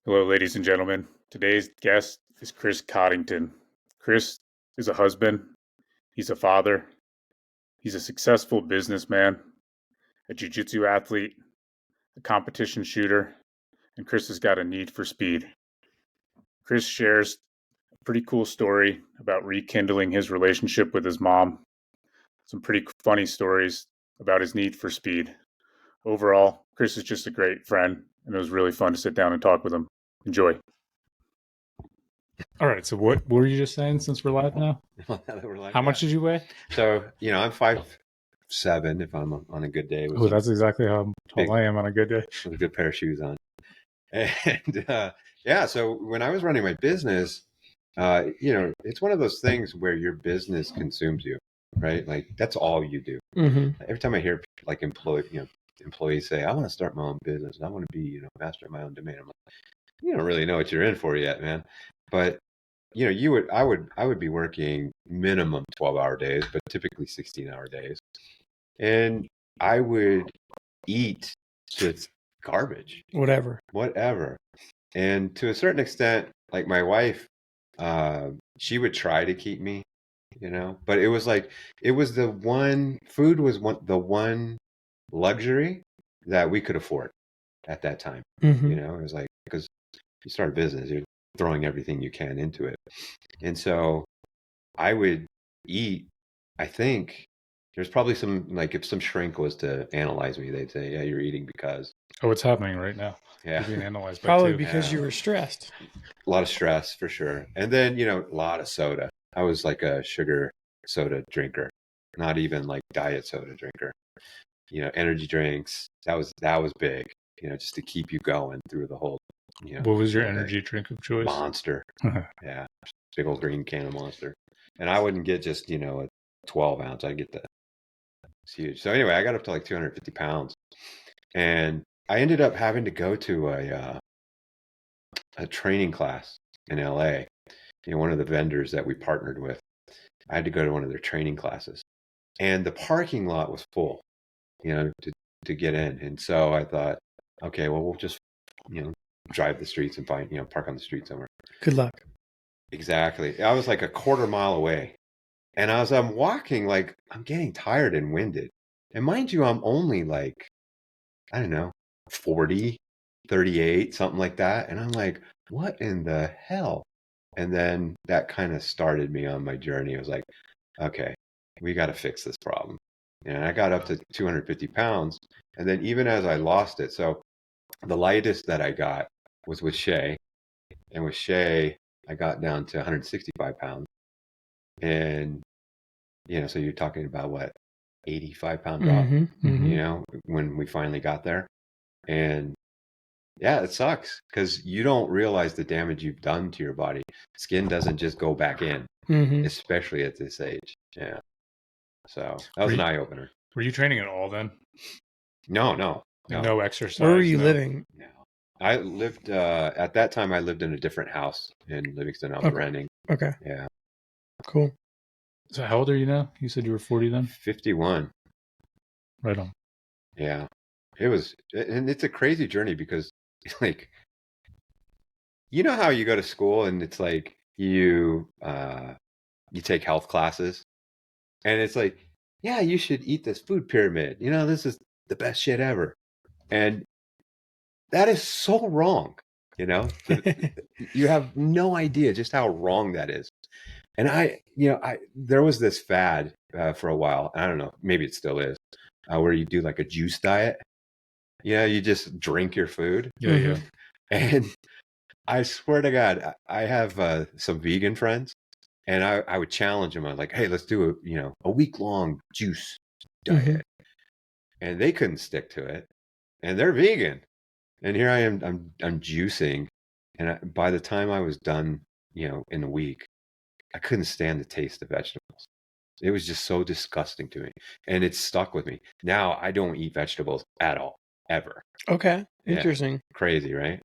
Hello, ladies and gentlemen. Today's guest is Chris Coddington. Chris is a husband, he's a father, he's a successful businessman, a jiu-jitsu athlete, a competition shooter, and Chris has got a need for speed. Chris shares a pretty cool story about rekindling his relationship with his mom, some pretty funny stories about his need for speed. Overall, Chris is just a great friend, and it was really fun to sit down and talk with him. Enjoy. All right. So what were you just saying since we're live now? How much did you weigh? So, I'm 5'7" if I'm on a good day. Oh, that's exactly how tall I am on a good day. With a good pair of shoes on. And so when I was running my business, it's one of those things where your business consumes you, right? Like that's all you do. Mm-hmm. Every time I hear like employees say, I want to start my own business. I want to be, master of my own domain. I'm like, you don't really know what you're in for yet, man. But I would be working minimum 12-hour days, but typically 16-hour days. And I would eat just garbage. Whatever. And to a certain extent, like my wife, she would try to keep me, but it was the one luxury that we could afford at that time. Mm-hmm. It was like, because you start a business, you're throwing everything you can into it. And so I would eat, I think there's probably some, like if some shrink was to analyze me, they'd say, yeah, you're eating because. Oh, it's happening right now. Yeah. You're being analyzed by Probably two. because you were stressed. A lot of stress for sure. And then, a lot of soda. I was like a sugar soda drinker, not even like diet soda drinker. Energy drinks. That was big, just to keep you going through the whole. What was your energy drink of choice? Monster. Yeah. Big old green can of Monster. And I wouldn't get just, a 12 ounce. I'd get it's huge. So anyway, I got up to like 250 pounds. And I ended up having to go to a training class in LA. One of the vendors that we partnered with, I had to go to one of their training classes. And the parking lot was full, to get in. And so I thought, okay, well, we'll just, drive the streets and find, park on the street somewhere. Good luck. Exactly. I was like a quarter mile away. And as I'm walking, like, I'm getting tired and winded. And mind you, I'm only like, I don't know, 40, 38, something like that. And I'm like, what in the hell? And then that kind of started me on my journey. I was like, okay, we got to fix this problem. And I got up to 250 pounds. And then even as I lost it, so the lightest that I got was with Shay. And with Shay, I got down to 165 pounds. And, so you're talking about what, 85-pound drop, when we finally got there. And yeah, it sucks because you don't realize the damage you've done to your body. Skin doesn't just go back in, especially at this age. Yeah. So that was an eye opener. Were you training at all then? No. No exercise. Where were you living? No. I lived, at that time, I lived in a different house in Livingston. I was renting. Okay. Yeah. Cool. So how old are you now? You said you were 40 then? 51. Right on. Yeah. And it's a crazy journey because like, how you go to school and it's like you take health classes and it's like, yeah, you should eat this food pyramid. This is the best shit ever. And that is so wrong. You have no idea just how wrong that is. And there was this fad for a while. I don't know, maybe it still is, where you do like a juice diet. You just drink your food. Yeah. And I swear to God, I have some vegan friends, and I would challenge them. I'm like, hey, let's do a week-long juice diet. And they couldn't stick to it. And they're vegan. And here I am, I'm juicing. And by the time I was done, in a week, I couldn't stand the taste of vegetables. It was just so disgusting to me. And it stuck with me. Now I don't eat vegetables at all, ever. Okay. Interesting. Yeah. Crazy, right?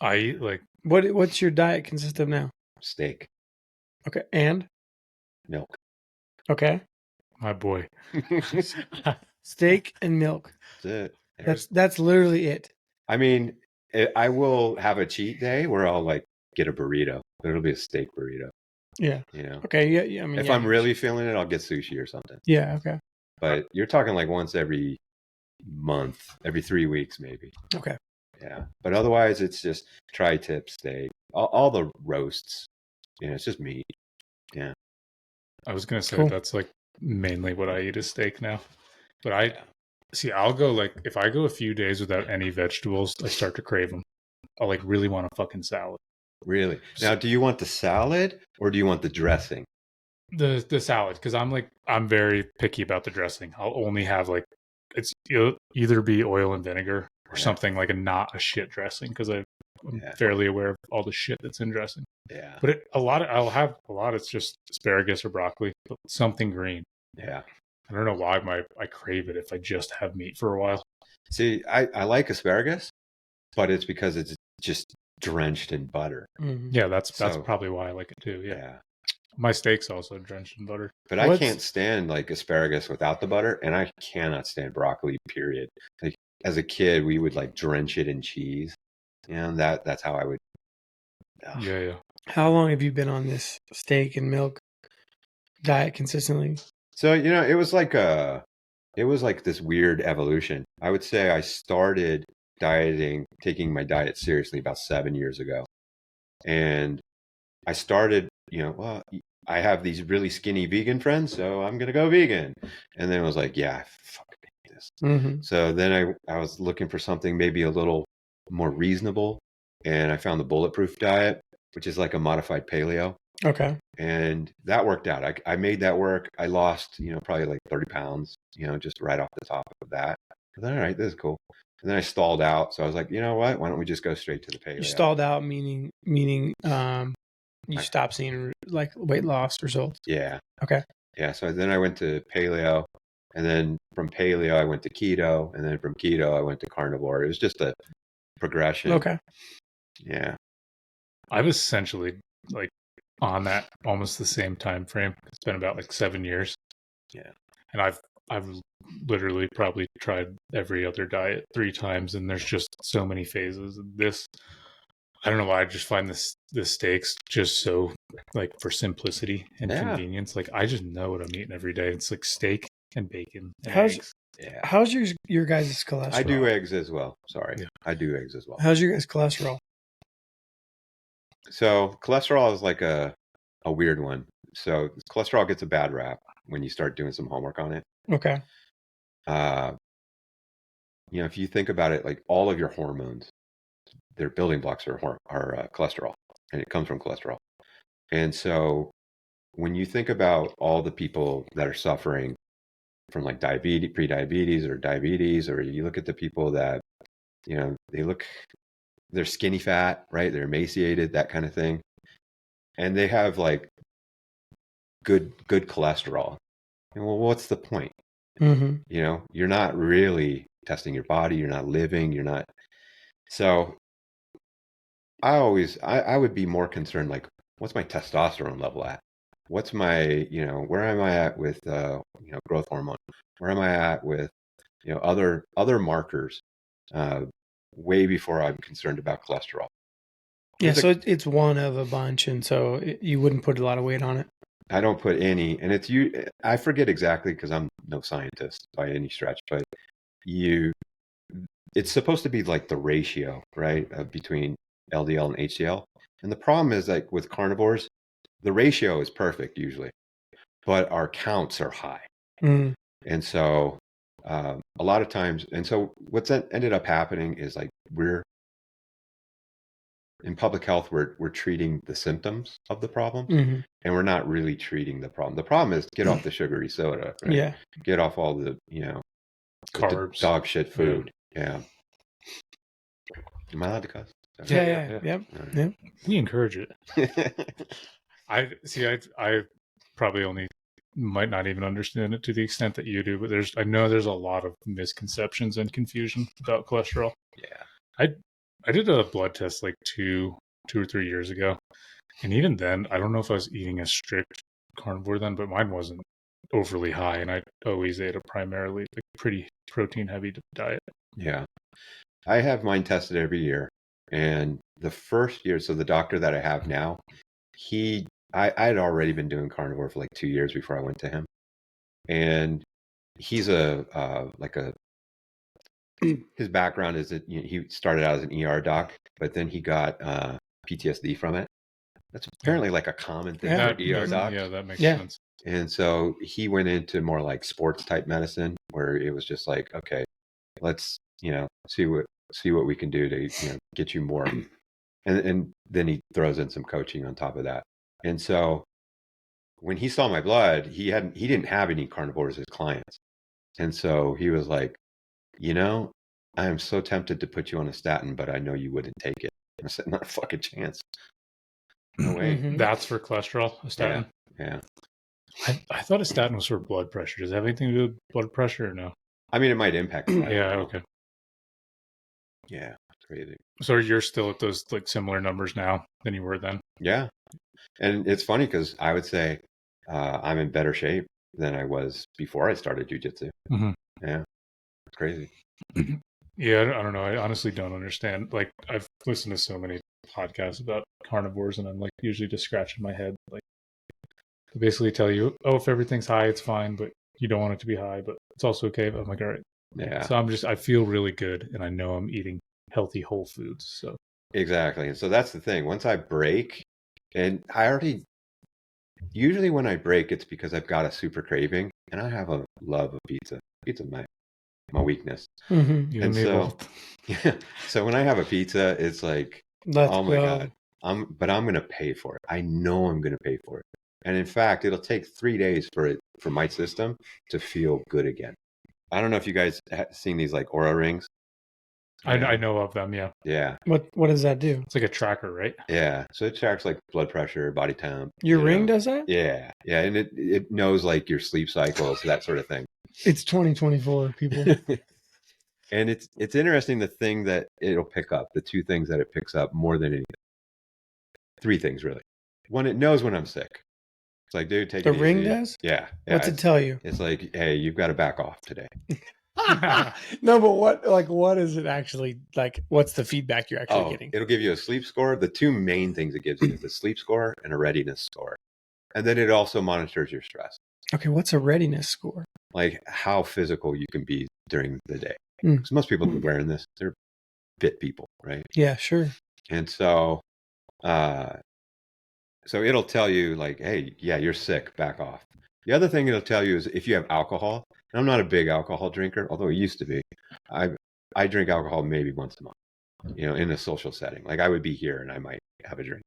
I eat like... What's your diet consist of now? Steak. Okay. And? Milk. Okay. My boy. Steak and milk. That's it. That's literally it. I mean, I will have a cheat day where I'll like get a burrito. It'll be a steak burrito. Yeah. You know. Okay. Yeah. I mean, If yeah, I'm really feeling it, I'll get sushi or something. Yeah. Okay. But you're talking like once every month, every 3 weeks maybe. Okay. Yeah. But otherwise, it's just tri-tip steak. All the roasts. You know, it's just meat. Yeah. I was gonna say Cool. that's like mainly what I eat is steak now. But I Yeah. see. I'll go like if I go a few days without any vegetables, I start to crave them. I'll like really want a fucking salad. Really? Now, do you want the salad or do you want the dressing? The salad, because I'm very picky about the dressing. I'll only have like it'll either be oil and vinegar or Yeah. something like not a shit dressing, because I'm Yeah. fairly aware of all the shit that's in dressing. Yeah. But I'll have a lot. It's just asparagus or broccoli, but something green. Yeah. I don't know why I crave it if I just have meat for a while. See, I like asparagus, but it's because it's just drenched in butter. Mhm. Yeah, that's So- probably why I like it too. Yeah. Yeah. My steak's also drenched in butter. But I What's- can't stand like asparagus without the butter, and I cannot stand broccoli, period. Like as a kid, we would like drench it in cheese. And that's how I would. Ugh. Yeah. How long have you been on this steak and milk diet consistently? So, it was like this weird evolution. I would say I started taking my diet seriously about 7 years ago. And I started, well, I have these really skinny vegan friends, so I'm going to go vegan. And then I was like, yeah, I fucking hate this. Mm-hmm. So then I was looking for something maybe a little more reasonable. And I found the Bulletproof diet, which is like a modified paleo. Okay. And that worked out. I made that work. I lost, probably like 30 pounds, just right off the top of that. All right, this is cool. And then I stalled out. So I was like, you know what? Why don't we just go straight to the paleo? You stalled out, meaning you stopped seeing like weight loss results. Yeah. Okay. Yeah. So then I went to paleo. And then from paleo, I went to keto. And then from keto, I went to carnivore. It was just a progression. Okay. Yeah. I've essentially like on that almost the same time frame. It's been about like 7 years. Yeah. And I've literally probably tried every other diet 3 times, and there's just so many phases. This, I don't know why, I just find the steaks just so like for simplicity and Yeah. convenience. Like I just know what I'm eating every day. It's like steak and bacon and How's- eggs. Yeah. How's your guys' cholesterol? I do eggs as well. Sorry. Yeah. I do eggs as well. How's your guys' cholesterol? So cholesterol is like a weird one. So cholesterol gets a bad rap when you start doing some homework on it. Okay. If you think about it, like all of your hormones, their building blocks are cholesterol, and it comes from cholesterol. And so when you think about all the people that are suffering from like diabetes, pre-diabetes or diabetes, or you look at the people that, they're skinny fat, right? They're emaciated, that kind of thing. And they have like good cholesterol. And well, what's the point? Mm-hmm. You're not really testing your body. You're not living. You're not. So I would be more concerned, like, what's my testosterone level at? What's my, where am I at with, growth hormone? Where am I at with, other markers, way before I'm concerned about cholesterol. Yeah, There's so it's one of a bunch, and so you wouldn't put a lot of weight on it. I don't put any, and I forget exactly because I'm no scientist by any stretch, but it's supposed to be like the ratio, right, between LDL and HDL. And the problem is, like with carnivores, the ratio is perfect usually, but our counts are high. Mm. And so a lot of times, and so what's ended up happening is like in public health, we're treating the symptoms of the problem, Mm-hmm. and we're not really treating the problem. The problem is get off the sugary soda, right? Yeah. Get off all the, Carbs. the dog shit food. Yeah. Am I allowed to cuss? Yeah. All We encourage it. right. I probably only might not even understand it to the extent that you do, but I know there's a lot of misconceptions and confusion about cholesterol. Yeah. I did a blood test like 2 or 3 years ago, and even then, I don't know if I was eating a strict carnivore then, but mine wasn't overly high, and I always ate a primarily like pretty protein heavy diet. Yeah. I have mine tested every year. And the first year, so the doctor that I have now, I had already been doing carnivore for like 2 years before I went to him. And he's his background is that he started out as an ER doc, but then he got PTSD from it. That's apparently like a common thing for ER docs. Yeah, that makes Yeah. sense. And so he went into more like sports type medicine, where it was just like, okay, let's see what we can do to get you more. And then he throws in some coaching on top of that. And so when he saw my blood, he didn't have any carnivores as clients. And so he was like, I am so tempted to put you on a statin, but I know you wouldn't take it. I said, not a fucking chance. No way. Mhm. That's for cholesterol, a statin? Yeah. I thought a statin was for blood pressure. Does it have anything to do with blood pressure or no? I mean, it might impact it. Yeah, okay. Yeah, it's crazy. So you're still at those like similar numbers now than you were then? Yeah. And it's funny because I would say I'm in better shape than I was before I started jujitsu. Mm-hmm. Yeah. It's crazy. Yeah, I don't know. I honestly don't understand. Like, I've listened to so many podcasts about carnivores, and I'm like usually just scratching my head. Like, they basically tell you, oh, if everything's high, it's fine, but you don't want it to be high, but it's also okay. But I'm like, all right. Yeah. So I feel really good, and I know I'm eating healthy whole foods. So exactly. And so that's the thing. Once I break, and usually when I break, it's because I've got a super craving, and I have a love of pizza. Pizza's my weakness. Mhm. you And and me so, both. yeah. So when I have a pizza, it's like, Let's oh my go. God. I'm going to pay for it. I know I'm going to pay for it. And in fact, it'll take 3 days for my system to feel good again. I don't know if you guys have seen these like Aura rings. I know of them, yeah. Yeah. What does that do? It's like a tracker, right? Yeah. So it tracks like blood pressure, body temp. Your ring does that? Yeah. Yeah. And it knows like your sleep cycles, that sort of thing. It's 2024, people. And it's interesting the thing that it'll pick up, the two things that it picks up more than anything. 3 things really. One, it knows when I'm sick. It's like, dude, take The it ring easy. does? Yeah. What's it tell you? It's like, hey, you've got to back off today. No, but what is it actually like? What's the feedback you're actually getting? It'll give you a sleep score. The 2 main things it gives you is a sleep score and a readiness score. And then it also monitors your stress. Okay, what's a readiness score? Like how physical you can be during the day. Mm. Because most people wearing this, they're fit people, right? Yeah, sure. And so it'll tell you like, hey, yeah, you're sick, back off. The other thing it'll tell you is if you have alcohol, and I'm not a big alcohol drinker, although I used to be. I drink alcohol maybe once a month, in a social setting. Like I would be here and I might have a drink.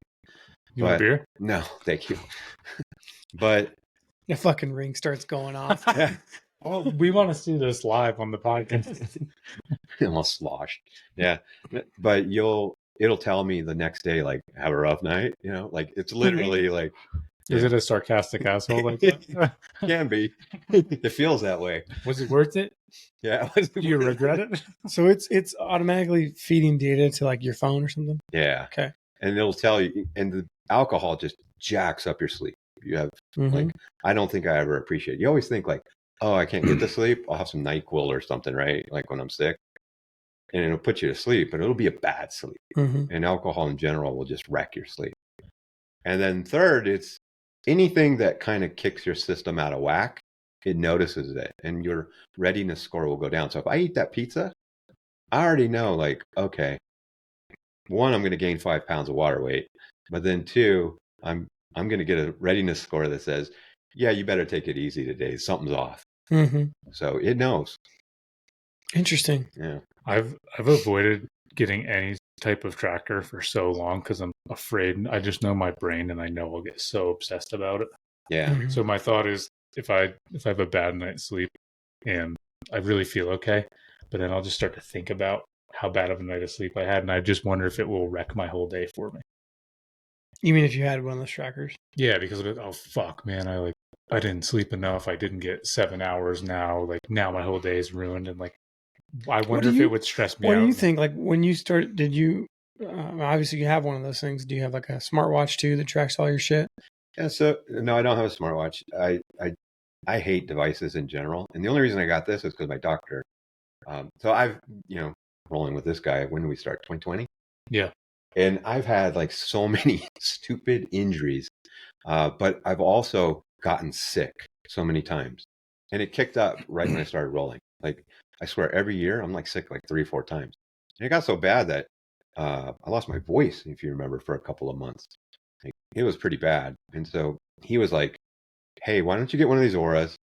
You want a beer? No, thank you. But The fucking ring starts going off. yeah, Well, we want to see this live on the podcast. almost sloshed. Yeah, but it'll tell me the next day, like, have a rough night. Like it's literally like. Is it a sarcastic asshole like that? Can be. It feels that way. Was it worth it? Yeah. Do you regret it? So it's automatically feeding data to like your phone or something? Yeah. Okay. And it'll tell you, and the alcohol just jacks up your sleep. You have like, I don't think I ever appreciate it. You always think like, oh, I can't get to sleep. I'll have some NyQuil or something, right? Like when I'm sick. And it'll put you to sleep, but it'll be a bad sleep. And alcohol in general will just wreck your sleep. And then third, it's anything that kind of kicks your system out of whack, it notices it, and your readiness score will go down. So if I eat that pizza, I already know, like, okay, 1, I'm going to gain 5 pounds of water weight, but then 2, I'm going to get a readiness score that says, yeah, you better take it easy today. Something's off. So it knows. Interesting. Yeah. I've avoided getting any type of tracker for so long because I'm afraid. I just know my brain, and I know I'll get so obsessed about it. Yeah. So my thought is, if I have a bad night's sleep and I really feel okay, but then I'll just start to think about how bad of a night of sleep I had, and I just wonder if it will wreck my whole day for me. You mean if you had one of those trackers? Yeah, because oh fuck, man, I didn't sleep enough. I didn't get 7 hours now. Like now my whole day is ruined, and like I wonder if it would stress me out. What do you think? Like when you started, did you obviously you have one of those things? Do you have like a smartwatch too that tracks all your shit? Yeah. So no, I don't have a smartwatch. I hate devices in general, and the only reason I got this is because my doctor. So I've rolling with this guy. When did we start? 2020. Yeah. And I've had like so many stupid injuries, but I've also gotten sick so many times. And it kicked up right when I started rolling. Like, I swear, every year I'm like sick like 3 or 4 times. And it got so bad that I lost my voice, if you remember, for a couple of months. Like, it was pretty bad. And so he was like, "Hey, why don't you get one of these auras?"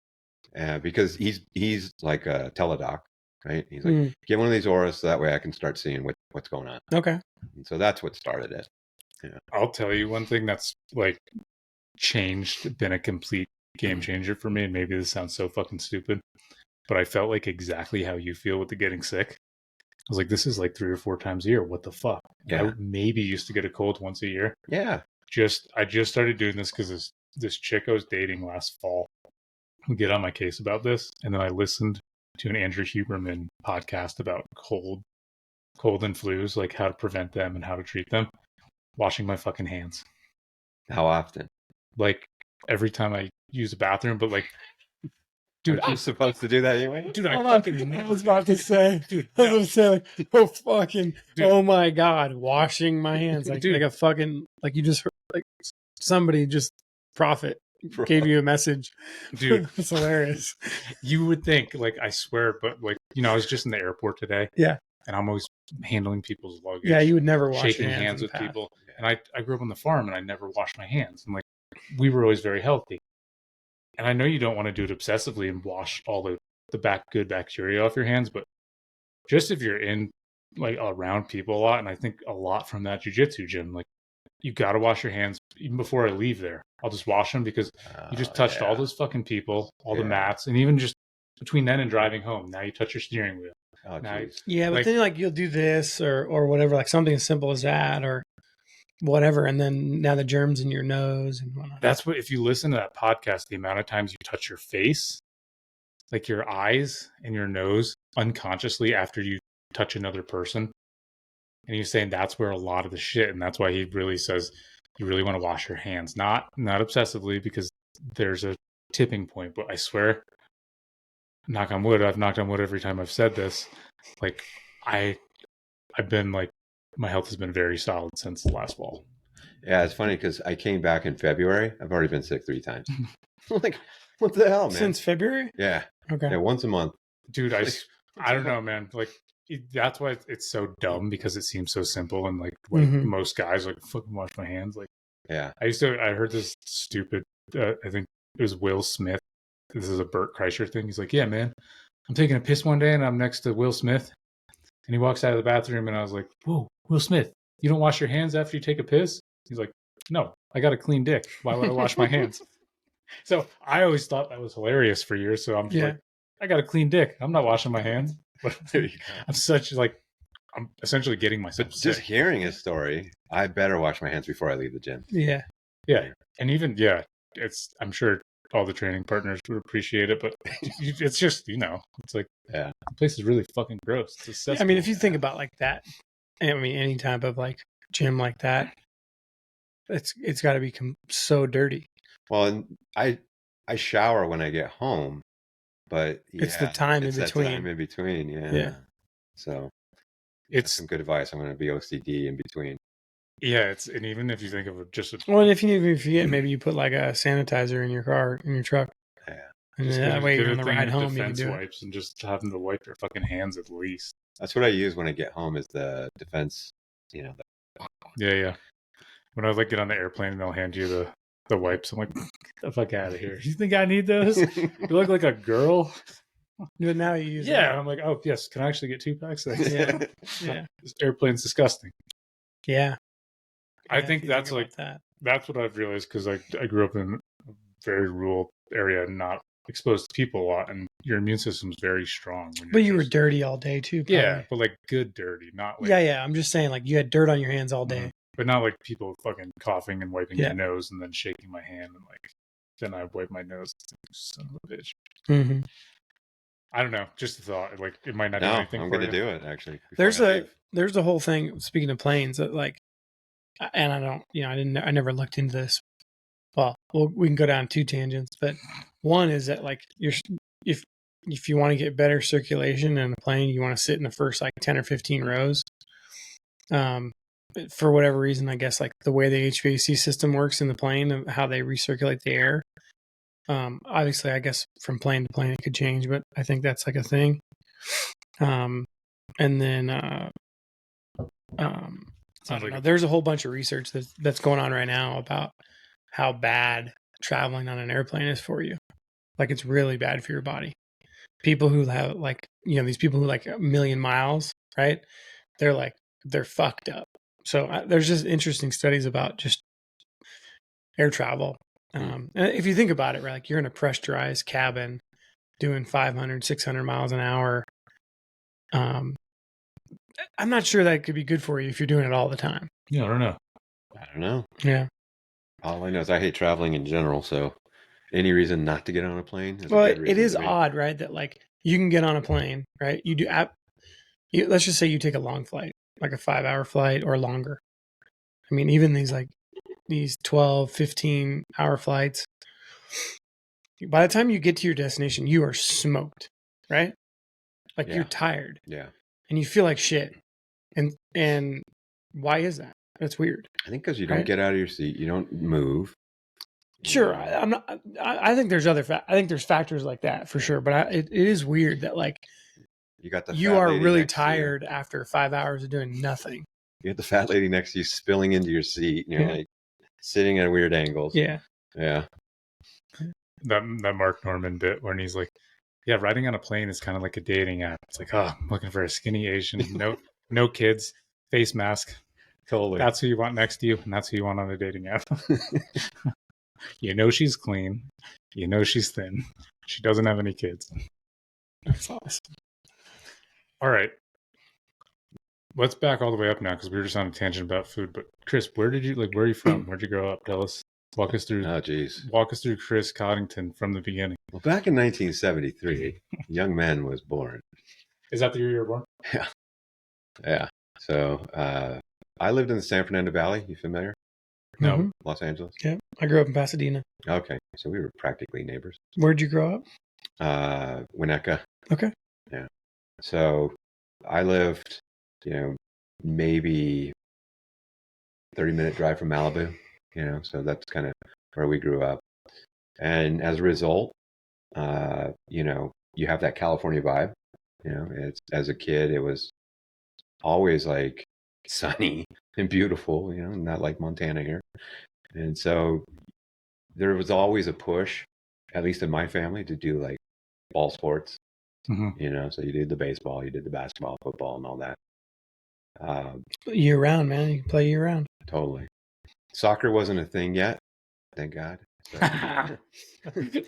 Because he's like a teledoc, right? He's like, "Get one of these auras so that way I can start seeing what's going on." Okay. And so that's what started it. Yeah. I'll tell you one thing that's like changed, been a complete game changer for me. And maybe this sounds so fucking stupid, but I felt like exactly how you feel with the getting sick. I was like, this is like 3 or 4 times a year. What the fuck? Yeah. I maybe used to get a cold once a year. Yeah. I just started doing this because this chick I was dating last fall would get on my case about this, and then I listened to an Andrew Huberman podcast about cold and flus, like how to prevent them and how to treat them. Washing my fucking hands, How often? like every time I use a bathroom, but like, dude, I'm supposed to do that anyway. dude, I was about to say, dude, I was going to say, like, oh fucking, Dude. oh my god, washing my hands like Dude. like a fucking, like you just heard, like somebody just prophet gave you a message, dude, it's hilarious. you would think, like, I swear, but like, you know, I was just in the airport today, Yeah, and I'm always handling people's luggage. yeah, you would never wash shaking your hands in with the past. people. And I grew up on the farm and I never washed my hands. And like, we were always very healthy. And I know you don't want to do it obsessively and wash all the good bacteria off your hands, but just if you're in like around people a lot, and I think a lot from that jujitsu gym, like you got to wash your hands even before I leave there. I'll just wash them because you just touched all those fucking people, all the mats, and even just between then and driving home. Now you touch your steering wheel. Oh, geez. Yeah, but like- then like you'll do this or whatever, like something as simple as that or whatever, and then now the germs in your nose and whatnot. That's what, if you listen to that podcast, the amount of times you touch your face, like your eyes and your nose unconsciously after you touch another person. And he's saying that's where a lot of the shit, and that's why he really says you really want to wash your hands, not obsessively, because there's a tipping point. But I swear, knock on wood, I've knocked on wood every time I've said this. Like I've been like, my health has been very solid since the last fall. Yeah, it's funny because I came back in February. I've already been sick 3 times. Like, what the hell, man? Since February? Yeah. Okay. Yeah, once a month. Dude, I don't know, man. Like that's why it's so dumb, because it seems so simple, and like most guys like fucking wash my hands. Like, yeah, I heard this stupid. I think it was Will Smith. This is a Burt Kreischer thing. He's like, yeah, man, I'm taking a piss one day and I'm next to Will Smith, and he walks out of the bathroom, and I was like, whoa, Will Smith, you don't wash your hands after you take a piss? He's like, no, I got a clean dick. Why would I wash my hands? So I always thought that was hilarious for years. So I'm just like, I got a clean dick. I'm not washing my hands. But there you go. I'm essentially getting myself Just sick. hearing his story, I better wash my hands before I leave the gym. Yeah. Yeah. And even, I'm sure all the training partners would appreciate it, but it's just, it's like, the place is really fucking gross. It's a cesspool. I mean, if you think about like that, I mean, any type of like gym like that, it's got to become so dirty. Well, and I shower when I get home, but it's the time in between. Time in between, yeah. So it's some good advice. I'm going to be OCD in between. Yeah, and even if you think of it just well, and if you forget, maybe you put like a sanitizer in your car, in your truck. Yeah. And just that way, get on a the thing ride of home, you can defense do it. wipes and just have them to wipe your fucking hands at least. That's what I use when I get home is the defense, Yeah. When I get on the airplane and they'll hand you the wipes, I'm like, get the fuck out of here. You think I need those? You look like a girl. But now you use it. I'm like, oh, yes. Can I actually get 2 packs? Yeah. This airplane's disgusting. Yeah. I think that's that's what I've realized, because I grew up in a very rural area and not exposed to people a lot, and your immune system's very strong. But you were dirty all day too. Probably. Yeah, but like good dirty, not like... Yeah. I'm just saying, like, you had dirt on your hands all day. But not like people fucking coughing and wiping their nose and then shaking my hand and like, then I wipe my nose. Son of a bitch. Mm-hmm. I don't know. Just a thought. Like, it might not do No, anything. I'm going to do it actually. There's a whole thing. Speaking of planes, that like, and I don't, I never looked into this. Well, we can go down 2 tangents, but one is that like if you want to get better circulation in a plane, you want to sit in the first like 10 or 15 rows. for whatever reason, I guess like the way the HVAC system works in the plane and how they recirculate the air. Obviously, I guess from plane to plane it could change, but I think that's like a thing. And then I don't know. There's a whole bunch of research that's going on right now about how bad traveling on an airplane is for you. Like it's really bad for your body. People who have like, these people who like a million miles, right? They're fucked up. So there's just interesting studies about just air travel. And if you think about it, right, like you're in a pressurized cabin doing 500, 600 miles an hour. I'm not sure that could be good for you if you're doing it all the time. Yeah, I don't know. Yeah. All I know is I hate traveling in general, so any reason not to get on a plane is Well, a good reason it is to me. odd, right, that like you can get on a plane, right? Let's just say you take a long flight, like a 5-hour flight or longer. I mean, even these 12, 15-hour flights, by the time you get to your destination, you are smoked, right? Like you're tired. Yeah. And you feel like shit. And why is that? That's weird. I think because you don't get out of your seat, you don't move. Sure, I'm not. I think there's I think there's factors like that for sure. But it is weird that like you are really tired after 5 hours of doing nothing. You get the fat lady next to you spilling into your seat, and you're like sitting at weird angles. Yeah. That Mark Norman bit when he's like, "Yeah, riding on a plane is kind of like a dating app. It's like, oh, I'm looking for a skinny Asian, no kids, face mask. Totally. That's who you want next to you, and that's who you want on a dating app." You know she's clean. You know she's thin. She doesn't have any kids. That's awesome. All right. Let's back all the way up now because we were just on a tangent about food. But Chris, where are you from? Where'd you grow up? Tell us. Walk us through. Oh, geez. Walk us through Chris Coddington from the beginning. Well, back in 1973, a young man was born. Is that the year you were born? Yeah. Yeah. So I lived in the San Fernando Valley. You familiar? No. Mm-hmm. Los Angeles? Yeah. I grew up in Pasadena. Okay. So we were practically neighbors. Where'd you grow up? Winnetka. Okay. Yeah. So I lived, maybe 30-minute drive from Malibu, so that's kind of where we grew up. And as a result, you have that California vibe. It's as a kid, it was always like sunny and beautiful, not like Montana here. And so there was always a push, at least in my family, to do like ball sports. Mm-hmm. So you did the baseball, you did the basketball, football, and all that. Year round, man. You can play year round. Totally. Soccer wasn't a thing yet, thank God. So.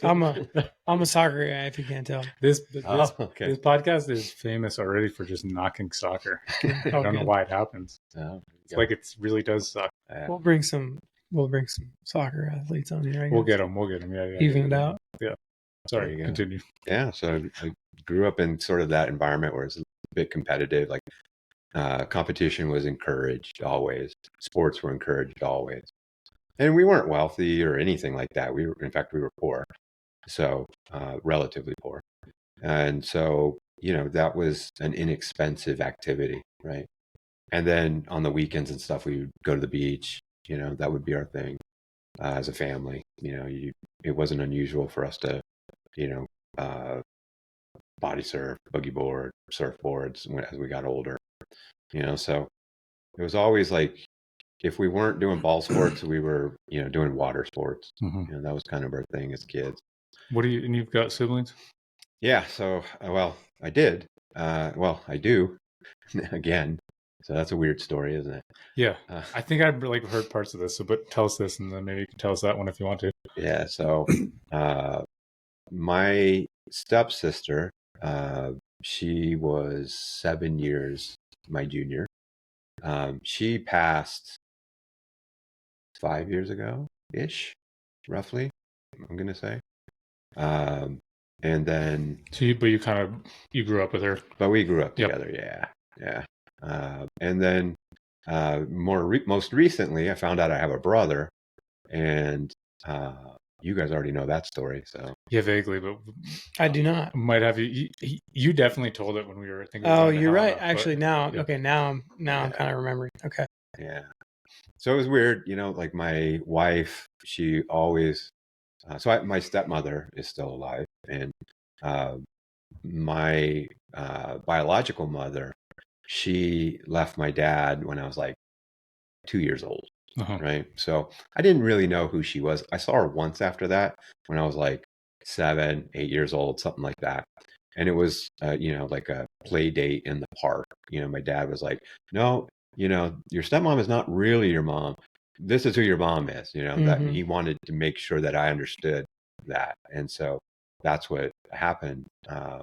I'm a soccer guy, if you can't tell. This podcast is famous already for just knocking soccer. I don't know why it happens. It's like it really does suck. We'll bring some soccer athletes on here. We'll get them. Yeah. Even it out. Yeah. Sorry, continue. Yeah. So I grew up in sort of that environment where it's a bit competitive. Like competition was encouraged always. Sports were encouraged always. And we weren't wealthy or anything like that. In fact, we were poor. So relatively poor. And so, that was an inexpensive activity, right? And then on the weekends and stuff, we would go to the beach. That would be our thing as a family. It wasn't unusual for us to, body surf, boogie board, surfboards as we got older. So it was always like, if we weren't doing ball sports, we were, doing water sports. Mm-hmm. That was kind of our thing as kids. And you've got siblings? Yeah. So, I did. I do again. So that's a weird story, isn't it? Yeah. I think I've heard parts of this. So, but tell us this, and then maybe you can tell us that one if you want to. Yeah. So, my stepsister, she was 7 years my junior. She passed 5 years ago ish, roughly, I'm gonna say. And then you grew up with her, but we grew up together. Yeah. And then most recently I found out I have a brother, and you guys already know that story. So yeah, vaguely, but I do not. Might have you definitely told it when we were thinking. Oh, you're right. Actually, now I'm kind of remembering. Okay. Yeah. So it was weird, like my wife, she always, my stepmother is still alive, and uh, my biological mother, she left my dad when I was like 2 years old, Uh-huh. right? So I didn't really know who she was. I saw her once after that when I was like 7, 8 years old, something like that. And it was, like a play date in the park. My dad was like, no, your stepmom is not really your mom. This is who your mom is, that Mhm. he wanted to make sure that I understood that. And so that's what happened.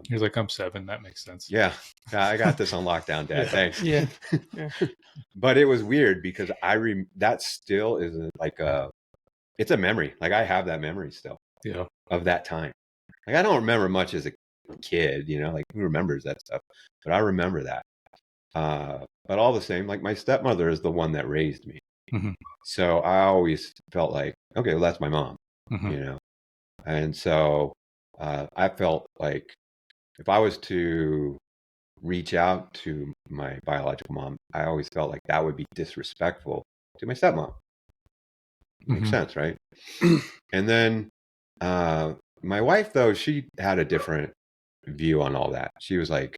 He was like, I'm 7. That makes sense. Yeah. I got this on lockdown, Dad. Yeah. Thanks. Yeah. Yeah. But it was weird because that still is it's a memory. Like I have that memory still Yeah. of that time. Like I don't remember much as a kid, like who remembers that stuff? But I remember that. But all the same, like my stepmother is the one that raised me. Mhm. So I always felt like, okay, well, that's my mom, Mhm. And so I felt like if I was to reach out to my biological mom, I always felt like that would be disrespectful to my stepmom. Makes Mhm. sense, right? And then my wife, though, she had a different view on all that. She was like,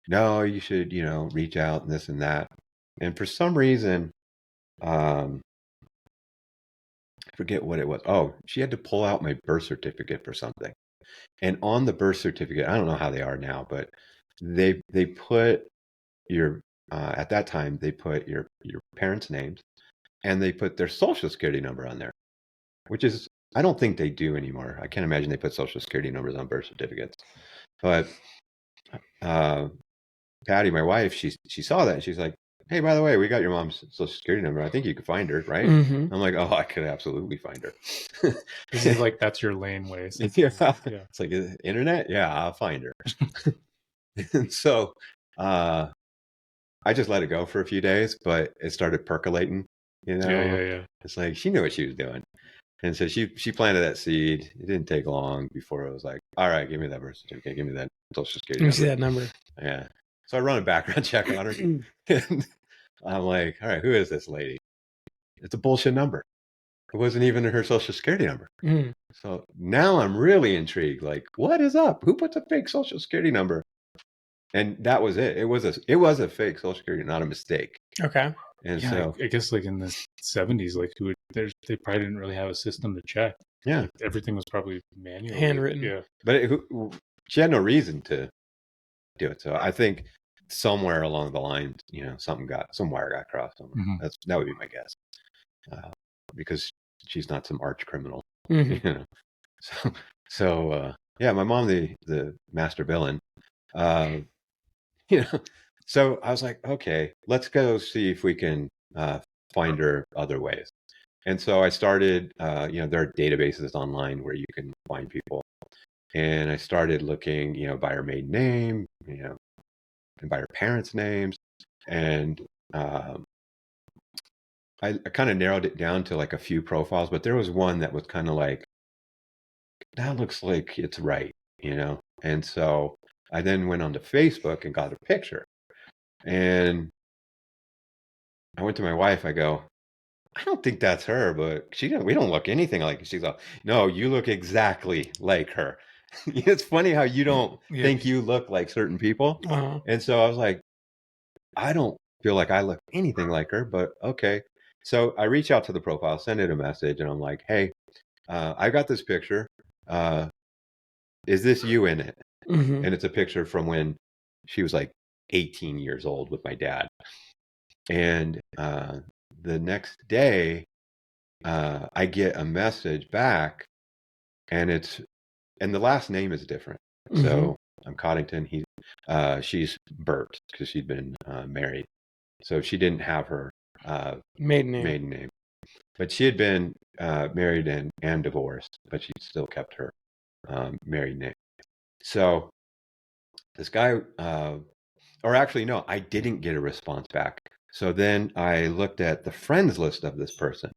no, you should, reach out and this and that. And for some reason, I forget what it was. Oh, she had to pull out my birth certificate for something. And on the birth certificate, I don't know how they are now, but they put your at that time they put your parents' names and they put their social security number on there, which is I don't think they do anymore. I can't imagine they put social security numbers on birth certificates. But Patty, my wife, she saw that and she's like, "Hey, by the way, we got your mom's social security number. I think you could find her, right?" Mhm. I'm like, "Oh, I could absolutely find her." This is like, that's your lane ways. Yeah. Yeah. It's like internet. Yeah, I'll find her. And so I just let it go for a few days, but it started percolating. Yeah. It's like she knew what she was doing. And so she planted that seed. It didn't take long before it was like, all right, give me that birth certificate, give me that social security Let me see number. that number. Yeah. So I run a background check on her. And I'm like, all right, who is this lady? It's a bullshit number. It wasn't even her social security number. Mhm. So now I'm really intrigued. Like, what is up? Who puts a fake social security number? And that was it. It was a fake social security, not a mistake. Okay. And Yeah, so I guess like in the 70s, like they probably didn't really have a system to check. yeah, Like, everything was probably manual. Handwritten. Yeah. but she had no reason to do it. So I think somewhere along the line, some wire got crossed. Mhm. That would be my guess, because she's not some arch criminal. Mhm. So yeah, my mom, the master villain. So I was like, okay, let's go see if we can find her other ways. And so I started, there are databases online where you can find people. And I started looking, by her maiden name, and by her parents' names. And I kind of narrowed it down to like a few profiles, but there was one that was kind of like, that looks like it's right, And so I then went onto Facebook and got a picture. And I went to my wife, I go, I don't think that's her, but we don't look anything like her. She's like, no, you look exactly like her. It's funny how you don't Yeah. think you look like certain people. Uh-huh. And so I was like, I don't feel like I look anything like her, but okay. So I reach out to the profile, send it a message, and I'm like, hey, I got this picture. Is this you in it? Mhm. And it's a picture from when she was like 18 years old with my dad. And the next day, I get a message back, and the last name is different. Mhm. So I'm Coddington. She's Bert because she'd been married, so she didn't have her Maiden name. maiden name, but she had been married and divorced, but she still kept her married name. So this guy, or actually no, I didn't get a response back. So then I looked at the friends list of this person.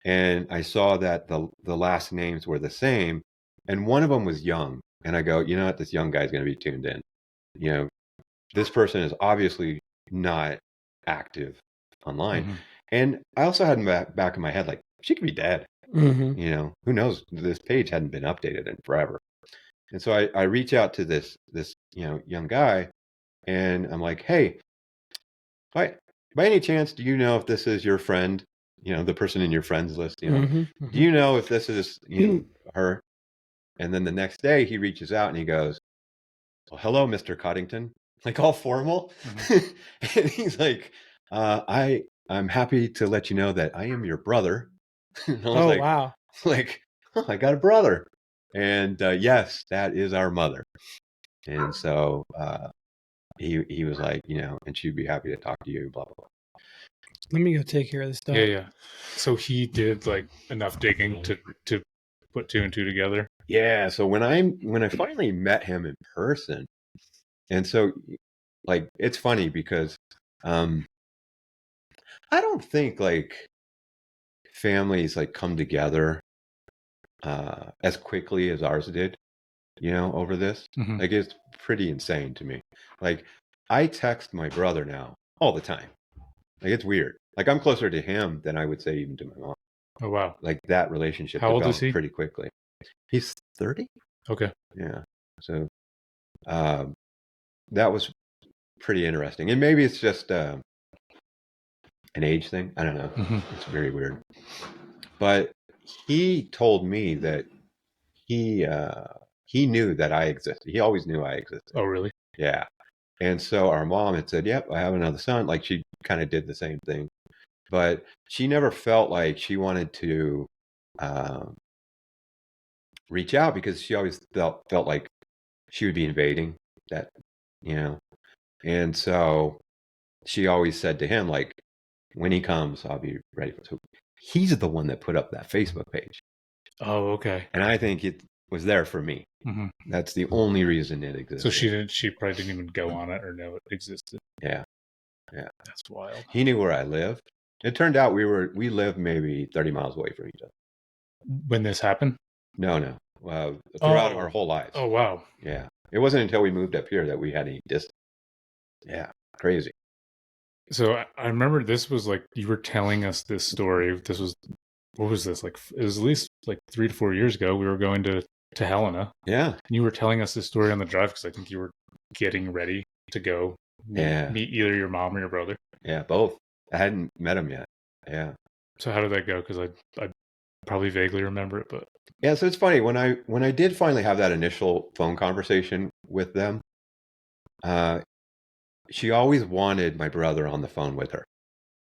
And I saw that the last names were the same, and one of them was young. And I go, you know what? This young guy's going to be tuned in. This person is obviously not active online. Mhm. And I also had in the back of my head, like, she could be dead. Mm-hmm. You know, who knows? This page hadn't been updated in forever. And so I reach out to this young guy, and I'm like, hey, by any chance, do you know if this is your friend? You know, the person in your friends list. You know, Mm-hmm. do you know if this is her? And then the next day he reaches out and he goes, well, hello, Mr. Coddington, like all formal. And he's like, I'm happy to let you know that I am your brother. And I was Oh, wow. oh, I got a brother. And yes, that is our mother. And so he was like, you know, and she'd be happy to talk to you, blah, blah, blah. Let me go take care of this stuff. Yeah. So he did like enough digging to put two and two together. Yeah. So when I finally met him in person, and so like it's funny because I don't think like families like come together as quickly as ours did, you know, over this. Mhm. Like it's pretty insane to me. Like I text my brother now all the time. Like it's weird. Like I'm closer to him than I would say even to my mom. Oh wow. Like that relationship How old is developed he? pretty quickly. He's 30. Okay. Yeah. So that was pretty interesting. And maybe it's just an age thing. I don't know. Mhm. It's very weird. But he told me that he knew that I existed. He always knew I existed. Oh really? Yeah. And so our mom had said, "Yep, I have another son." Like she kind of did the same thing, but she never felt like she wanted to reach out because she always felt like she would be invading that, you know. And so she always said to him, like, when he comes, I'll be ready for it. So he's the one that put up that Facebook page. Oh okay. And I think it was there for me. Mm-hmm. That's the only reason it existed. So she probably didn't even go on it or know it existed. Yeah. That's wild. He knew where I lived. It turned out we lived maybe 30 miles away from each other. When this happened? No. Throughout our whole lives. Oh wow. Yeah. It wasn't until we moved up here that we had any distance. Yeah. Crazy. So I remember this was like you were telling us this story. This was what was this like? It was at least like 3 to 4 years ago. We were going to Helena. Yeah. And you were telling us this story on the drive because I think you were getting ready to go meet either your mom or your brother. Yeah, both. I hadn't met him yet. Yeah. So how did that go? Because I probably vaguely remember it, but yeah. So it's funny when I did finally have that initial phone conversation with them. She always wanted my brother on the phone with her.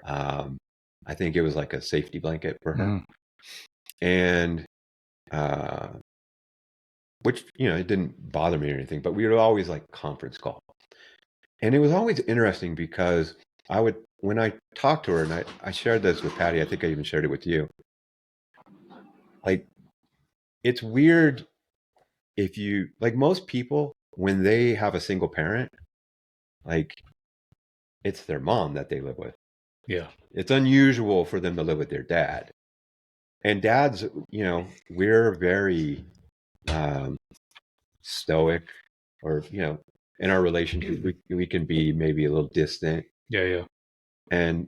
I think it was like a safety blanket for her, and which it didn't bother me or anything. But we would always like conference call, and it was always interesting because when I talked to her, and I shared this with Patty. I think I even shared it with you. Like, it's weird if you like most people when they have a single parent, like it's their mom that they live with. yeah, it's unusual for them to live with their dad. And dads, we're very stoic, or in our relationship, we can be maybe a little distant. Yeah. And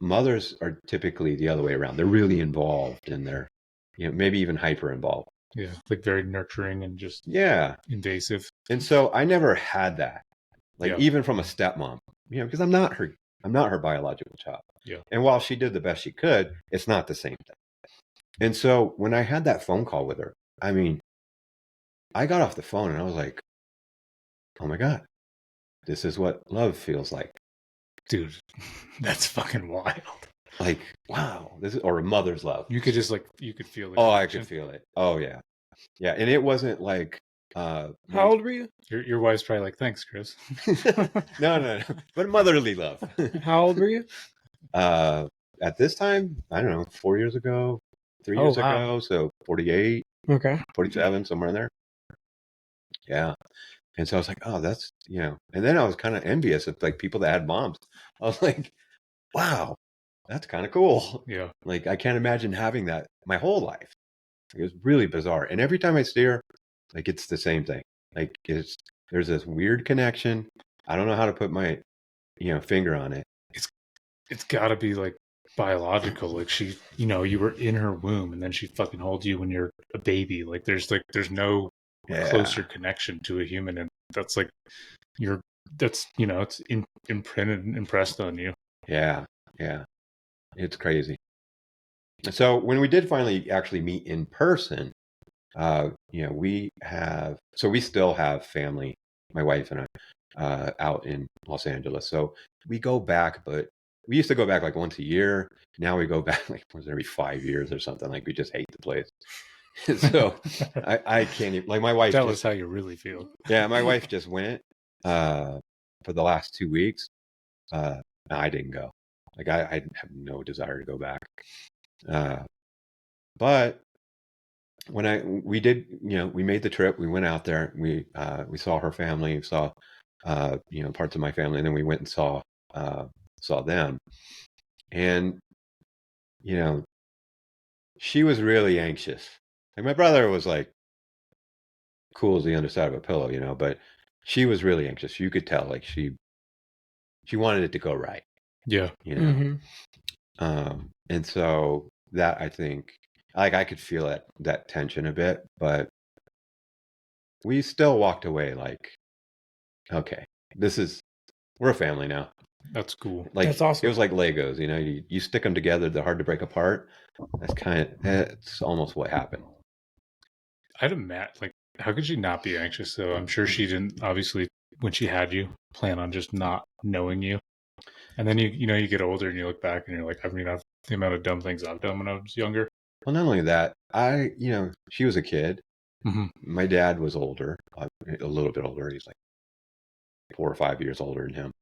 mothers are typically the other way around. They're really involved, and they're, maybe even hyper involved. Yeah, like very nurturing and just invasive. And so I never had that, even from a stepmom, because I'm not her biological child. Yeah. And while she did the best she could, it's not the same thing. And so when I had that phone call with her, I mean, I got off the phone and I was like, oh my God, this is what love feels like. Dude, that's fucking wild. Like, wow, or a mother's love. You could just you could feel it. Oh, I could feel it. Oh yeah. Yeah. And it wasn't like, how old were you? Your wife's probably like, thanks, Chris. No. But motherly love. How old were you? At this time, I don't know, 4 years ago, 3 years ago. So 48, okay, 47, somewhere in there. Yeah. And so I was like, oh, that's, and then I was kind of envious of like people that had moms. I was like, wow, that's kind of cool. Yeah. Like, I can't imagine having that my whole life. It was really bizarre. And every time I see her, like, it's the same thing. Like, there's this weird connection. I don't know how to put my, finger on it. it's got to be like biological. Like she, you were in her womb, and then she fucking holds you when you're a baby. There's no Yeah. closer connection to a human, and that's like it's imprinted and impressed on you. Yeah. It's crazy. So when we did finally actually meet in person, we still have family, my wife and I, out in Los Angeles. So we go back, but we used to go back like once a year. Now we go back like once every 5 years or something. Like we just hate the place. So I can't even, like my wife. Tell us how you really feel. Yeah, my wife just went for the last 2 weeks. I didn't go. Like I have no desire to go back. But when we did, we made the trip. We went out there. We saw her family. Saw parts of my family, and then we went and saw them. And she was really anxious. Like my brother was like cool as the underside of a pillow, but she was really anxious. You could tell, like she wanted it to go right. Yeah. And so that, I think, like I could feel that tension a bit, but we still walked away like, okay, we're a family now. That's cool. Like That's awesome. It was like Legos, you stick them together, they're hard to break apart. That's almost what happened. I'd imagine, like, how could she not be anxious though? I'm sure she didn't, obviously, when she had you, plan on just not knowing you. And then you get older and you look back and you're like, the amount of dumb things I've done when I was younger. Well, not only that, she was a kid. Mm-hmm. My dad was older, a little bit older. He's like 4 or 5 years older than him.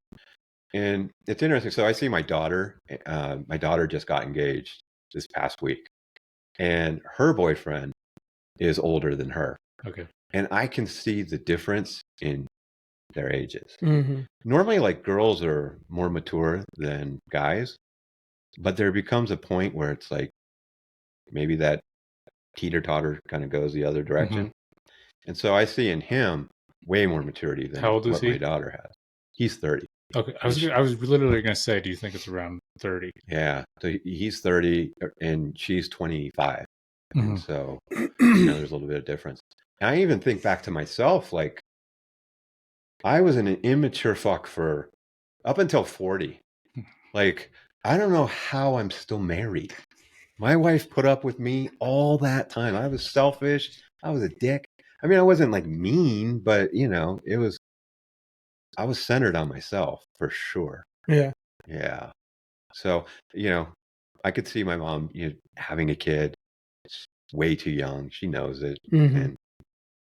And it's interesting. So I see my daughter. My daughter just got engaged this past week, and her boyfriend is older than her. Okay. And I can see the difference in their ages. Mm-hmm. Normally, like girls are more mature than guys, but there becomes a point where it's like maybe that teeter-totter kind of goes the other direction. Mm-hmm. And so I see in him way more maturity than How old is what he? my daughter has. He's 30. Okay, I was literally going to say, do you think it's around 30? Yeah, so he's 30 and she's 25. Mm-hmm. And so there's a little bit of difference. And I even think back to myself, like I was an immature fuck for up until 40. Like, I don't know how I'm still married. My wife put up with me all that time. I was selfish. I was a dick. I mean, I wasn't like mean, but I was centered on myself for sure. Yeah. Yeah. So, I could see my mom, having a kid. It's way too young. She knows it. Mm-hmm. And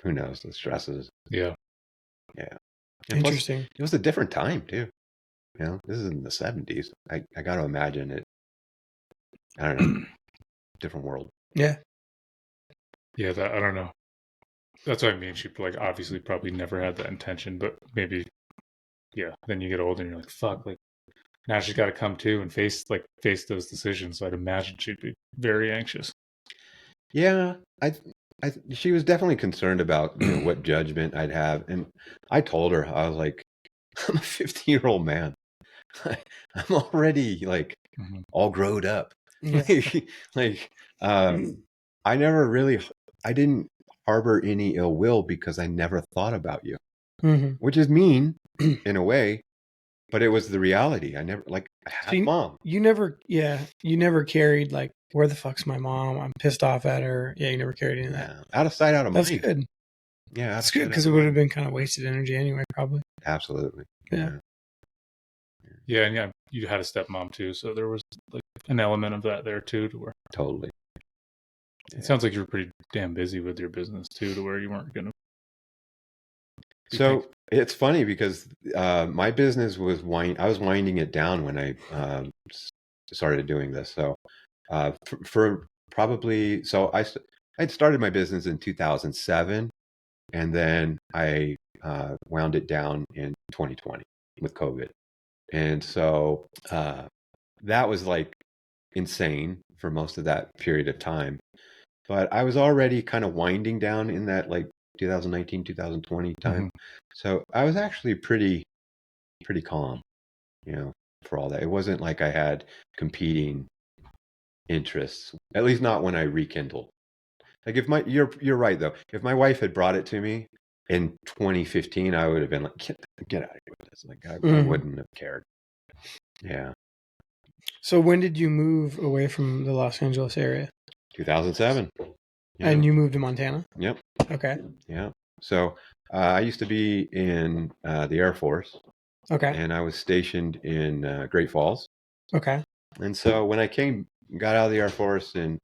who knows the stresses. Yeah. Yeah. And interesting. Plus, it was a different time too. This is in the 70s. I got to imagine it. I don't know. Different world. Yeah. Yeah. I don't know. That's what I mean. She obviously probably never had that intention, but maybe, yeah. Then you get older and you're like, fuck, like now she's got to come to and face those decisions. So I'd imagine she'd be very anxious. Yeah, she was definitely concerned about what judgment I'd have, and I told her, I was like, I'm a 50-year-old man. I'm already like all grown up. Yeah. I didn't harbor any ill will because I never thought about you, Mm-hmm. which is mean in a way, but it was the reality. I never I had mom. You never carried like, where the fuck's my mom? I'm pissed off at her. Yeah, you never carried any of that. Out of sight, out of mind. That's good. Yeah, that's good because it would have been kind of wasted energy anyway, probably. Absolutely. Yeah. Yeah, and yeah, you had a stepmom too, so there was like an element of that there too, to where totally. It sounds like you were pretty damn busy with your business too, to where you weren't gonna. So it's funny because my business was I was winding it down when I started doing this. So for probably, so I'd started my business in 2007, and then I wound it down in 2020 with COVID. And so that was like insane for most of that period of time. But I was already kind of winding down in that like 2019, 2020 time. Mm-hmm. So I was actually pretty calm, for all that. It wasn't like I had competing interests, at least not when I rekindled. Like if you're right though. If my wife had brought it to me in 2015, I would have been like, get out of here with this. Like I wouldn't have cared. Yeah. So when did you move away from the Los Angeles area? 2007. Yeah. And you moved to Montana? Yep. Okay. Yeah. So I used to be in the Air Force. Okay. And I was stationed in Great Falls. Okay. And so when I got out of the Air Force and,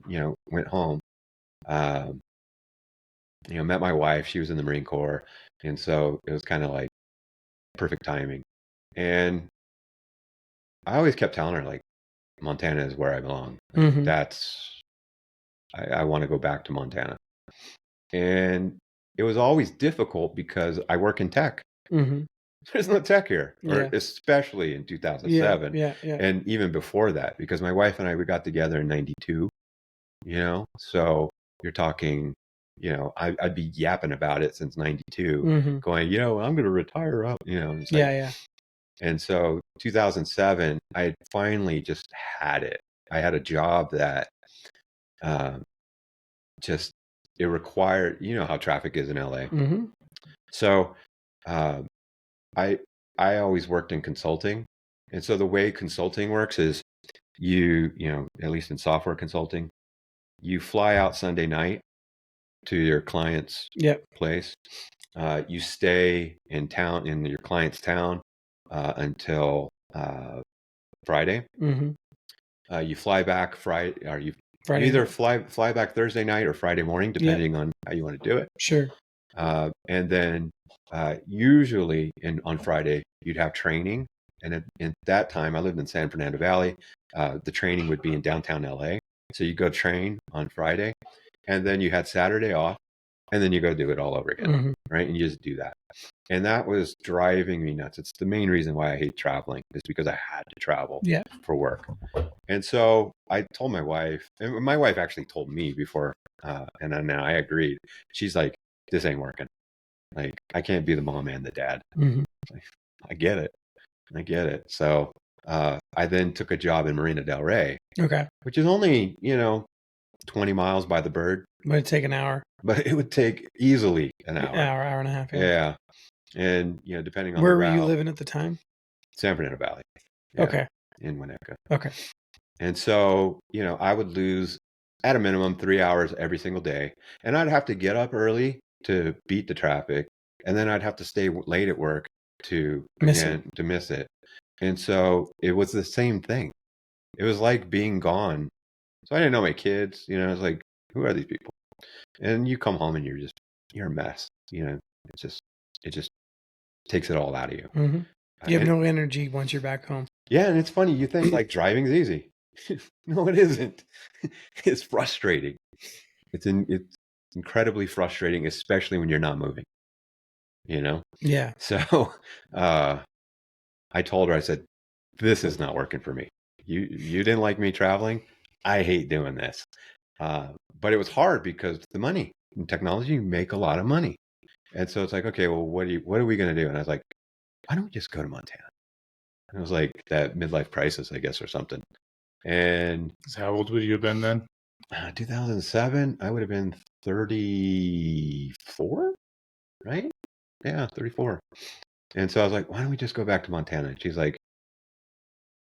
went home, met my wife. She was in the Marine Corps. And so it was kind of like perfect timing. And I always kept telling her, like, Montana is where I belong. Like, I want to go back to Montana. And it was always difficult because I work in tech. There's no tech here, or especially in 2007. Yeah. And even before that, because my wife and we got together in 92, so you're talking, I'd be yapping about it since 92, going, I'm going to retire up, it's like, yeah. And so 2007, I had finally just had it. I had a job that it required, how traffic is in LA. So I always worked in consulting. And so the way consulting works is at least in software consulting, you fly out Sunday night to your client's place. You stay in your client's town until Friday. You fly back Friday, or you either fly back Thursday night or Friday morning, depending on how you want to do it. Sure. And then usually on Friday, you'd have training. And at that time, I lived in San Fernando Valley. The training would be in downtown LA. So you go train on Friday, and then you had Saturday off, and then you go do it all over again, right? And you just do that. And that was driving me nuts. It's the main reason why I hate traveling, is because I had to travel for work. And so I told my wife, and my wife actually told me before, and then I agreed. She's like, this ain't working. Like, I can't be the mom and the dad. Like, I get it. So I then took a job in Marina Del Rey. Okay. Which is only, 20 miles by the bird. But it'd take an hour. But it would take easily an hour. Hour and a half. Yeah. And, depending on where the were route, you living at the time? San Fernando Valley. Yeah, okay. In Winnetka. Okay. And so, I would lose at a minimum 3 hours every single day. And I'd have to get up early to beat the traffic. And then I'd have to stay late at work to miss it. And so it was the same thing. It was like being gone. So I didn't know my kids, I was like, who are these people? And you come home and you're a mess. It just takes it all out of you. You have no energy once you're back home. Yeah. And it's funny. You think like driving's easy. No, it isn't. It's frustrating. It's incredibly frustrating, especially when you're not moving, Yeah. So I told her, I said, this is not working for me. You didn't like me traveling. I hate doing this. But it was hard because the money in technology, you make a lot of money. And so it's like, okay, well, what are we going to do? And I was like, why don't we just go to Montana? And it was like that midlife crisis, I guess, or something. And how old would you have been then? 2007, I would have been 34, right? Yeah, 34. And so I was like, why don't we just go back to Montana? And she's like,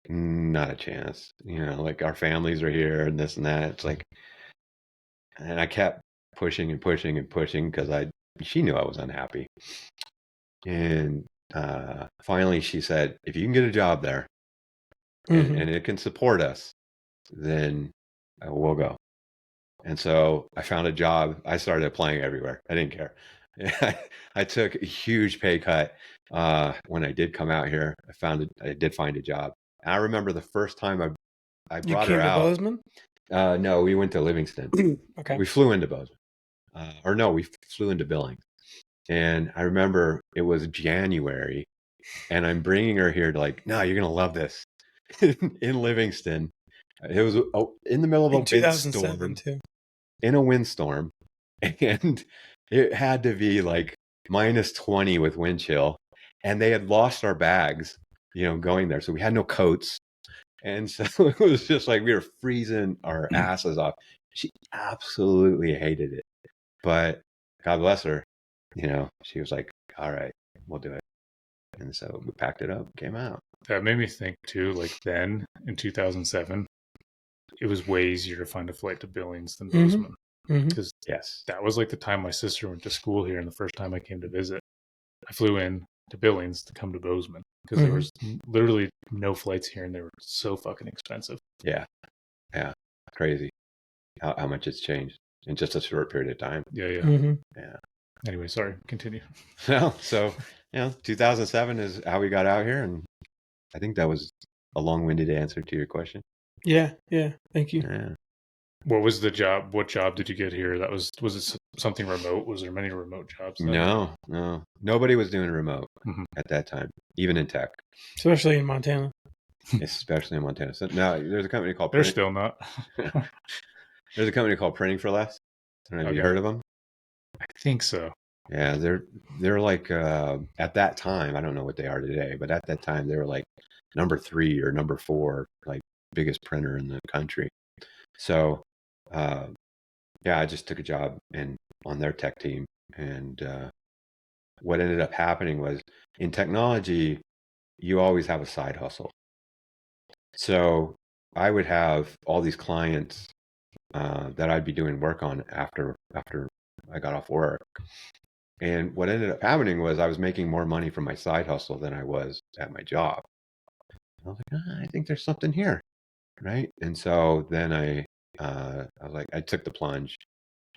not a chance. Like our families are here and this and that. It's like, and I kept pushing and pushing and pushing because she knew I was unhappy. And finally she said, if you can get a job there and it can support us, then we'll go. And so I found a job. I started applying everywhere. I didn't care. I took a huge pay cut when I did come out here. I did find a job. And I remember the first time I brought her out. You came to Bozeman? No, we went to Livingston. Okay. We flew into Bozeman. We flew into Billings. And I remember it was January, and I'm bringing her here to like, no, you're going to love this. In Livingston. It was in the middle of a windstorm. Too. In a windstorm. And it had to be like -20 with wind chill. And they had lost our bags going there. So we had no coats. And so it was just like we were freezing our asses off. She absolutely hated it. But God bless her, she was like, all right, we'll do it. And so we packed it up, came out. That made me think too, like then in 2007, it was way easier to find a flight to Billings than Bozeman. Because yes, that was like the time my sister went to school here, and the first time I came to visit, I flew in to Billings to come to Bozeman because there was literally no flights here, and they were so fucking expensive. Yeah, crazy how much it's changed in just a short period of time. Yeah. Anyway, sorry, continue. Well, so 2007 is how we got out here, and I think that was a long-winded answer to your question. Yeah, thank you. Yeah. What was the job? What job did you get here? Was it something remote? Was there many remote jobs then? No. Nobody was doing remote at that time, even in tech. Especially in Montana. Especially in Montana. So now there's a company called They're still not. There's a company called Printing for Less. I don't know if you heard of them. I think so. Yeah, they're like at that time, I don't know what they are today, but at that time they were like number 3 or number 4, like biggest printer in the country. So I just took a job on their tech team, and what ended up happening was in technology, you always have a side hustle. So I would have all these clients that I'd be doing work on after I got off work. And what ended up happening was I was making more money from my side hustle than I was at my job. I was like, I think there's something here, right? And so then I was like, I took the plunge,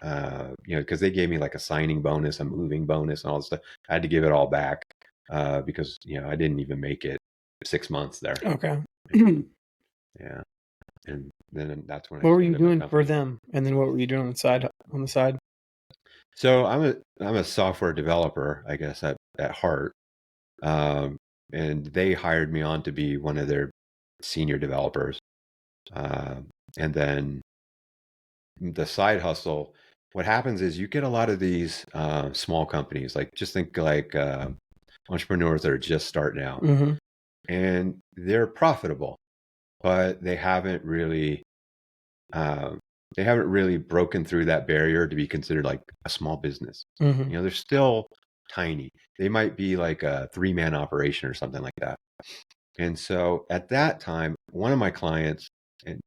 because they gave me like a signing bonus, a moving bonus, and all this stuff. I had to give it all back because I didn't even make it 6 months there. Okay. Yeah, and then that's when. What were you doing for them, and then what were you doing on the side? So I'm a software developer, I guess at heart, and they hired me on to be one of their senior developers, and then the side hustle. What happens is you get a lot of these small companies, like just think like entrepreneurs that are just starting out, and they're profitable, but they haven't really broken through that barrier to be considered like a small business. They're still tiny. They might be like a 3-man operation or something like that. And so at that time, one of my clients, and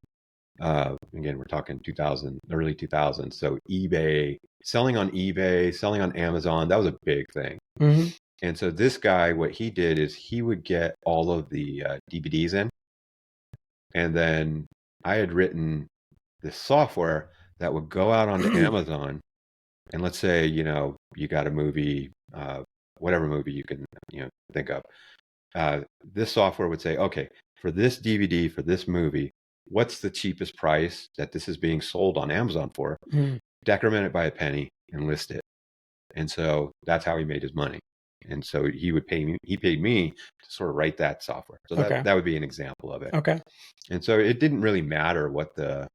again, we're talking 2000, early 2000s. So selling on Amazon, that was a big thing. And so this guy, what he did is he would get all of the DVDs in, and then I had written this software that would go out onto Amazon, and let's say you got a movie, whatever movie you can think of. This software would say, okay, for this DVD for this movie, what's the cheapest price that this is being sold on Amazon for? Decrement it by a penny and list it. And so that's how he made his money. And so he paid me to sort of write that software. So that would be an example of it. Okay. And so it didn't really matter what the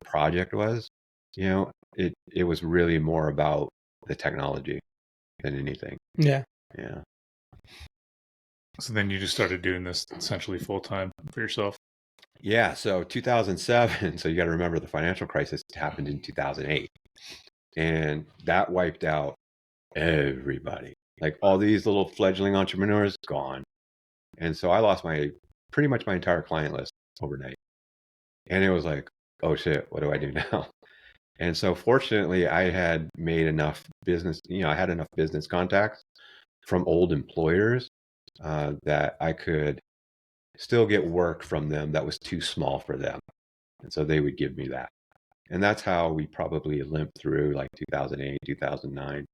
project was. It was really more about the technology than anything. Yeah. So then you just started doing this essentially full time for yourself. Yeah. So 2007. So you got to remember the financial crisis happened in 2008, and that wiped out everybody. Like all these little fledgling entrepreneurs gone, and so I lost pretty much my entire client list overnight. And it was like, oh shit, what do I do now? And so fortunately, I had made enough business, I had enough business contacts from old employers that I could still get work from them that was too small for them. And so they would give me that. And that's how we probably limped through like 2008, 2009.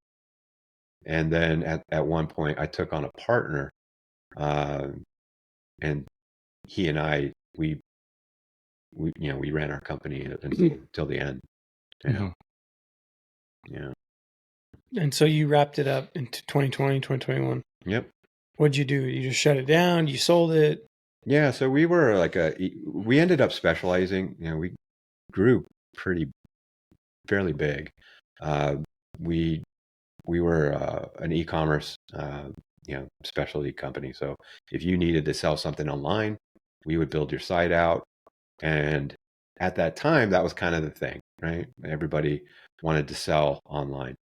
And then at one point, I took on a partner, and he and I, we ran our company until the end. Yeah. And so you wrapped it up into 2020, 2021. Yep. What'd you do? You just shut it down? You sold it? Yeah. So we were we ended up specializing. We grew fairly big. We were an e-commerce specialty company. So if you needed to sell something online, we would build your site out. And at that time, that was kind of the thing, right? Everybody wanted to sell online.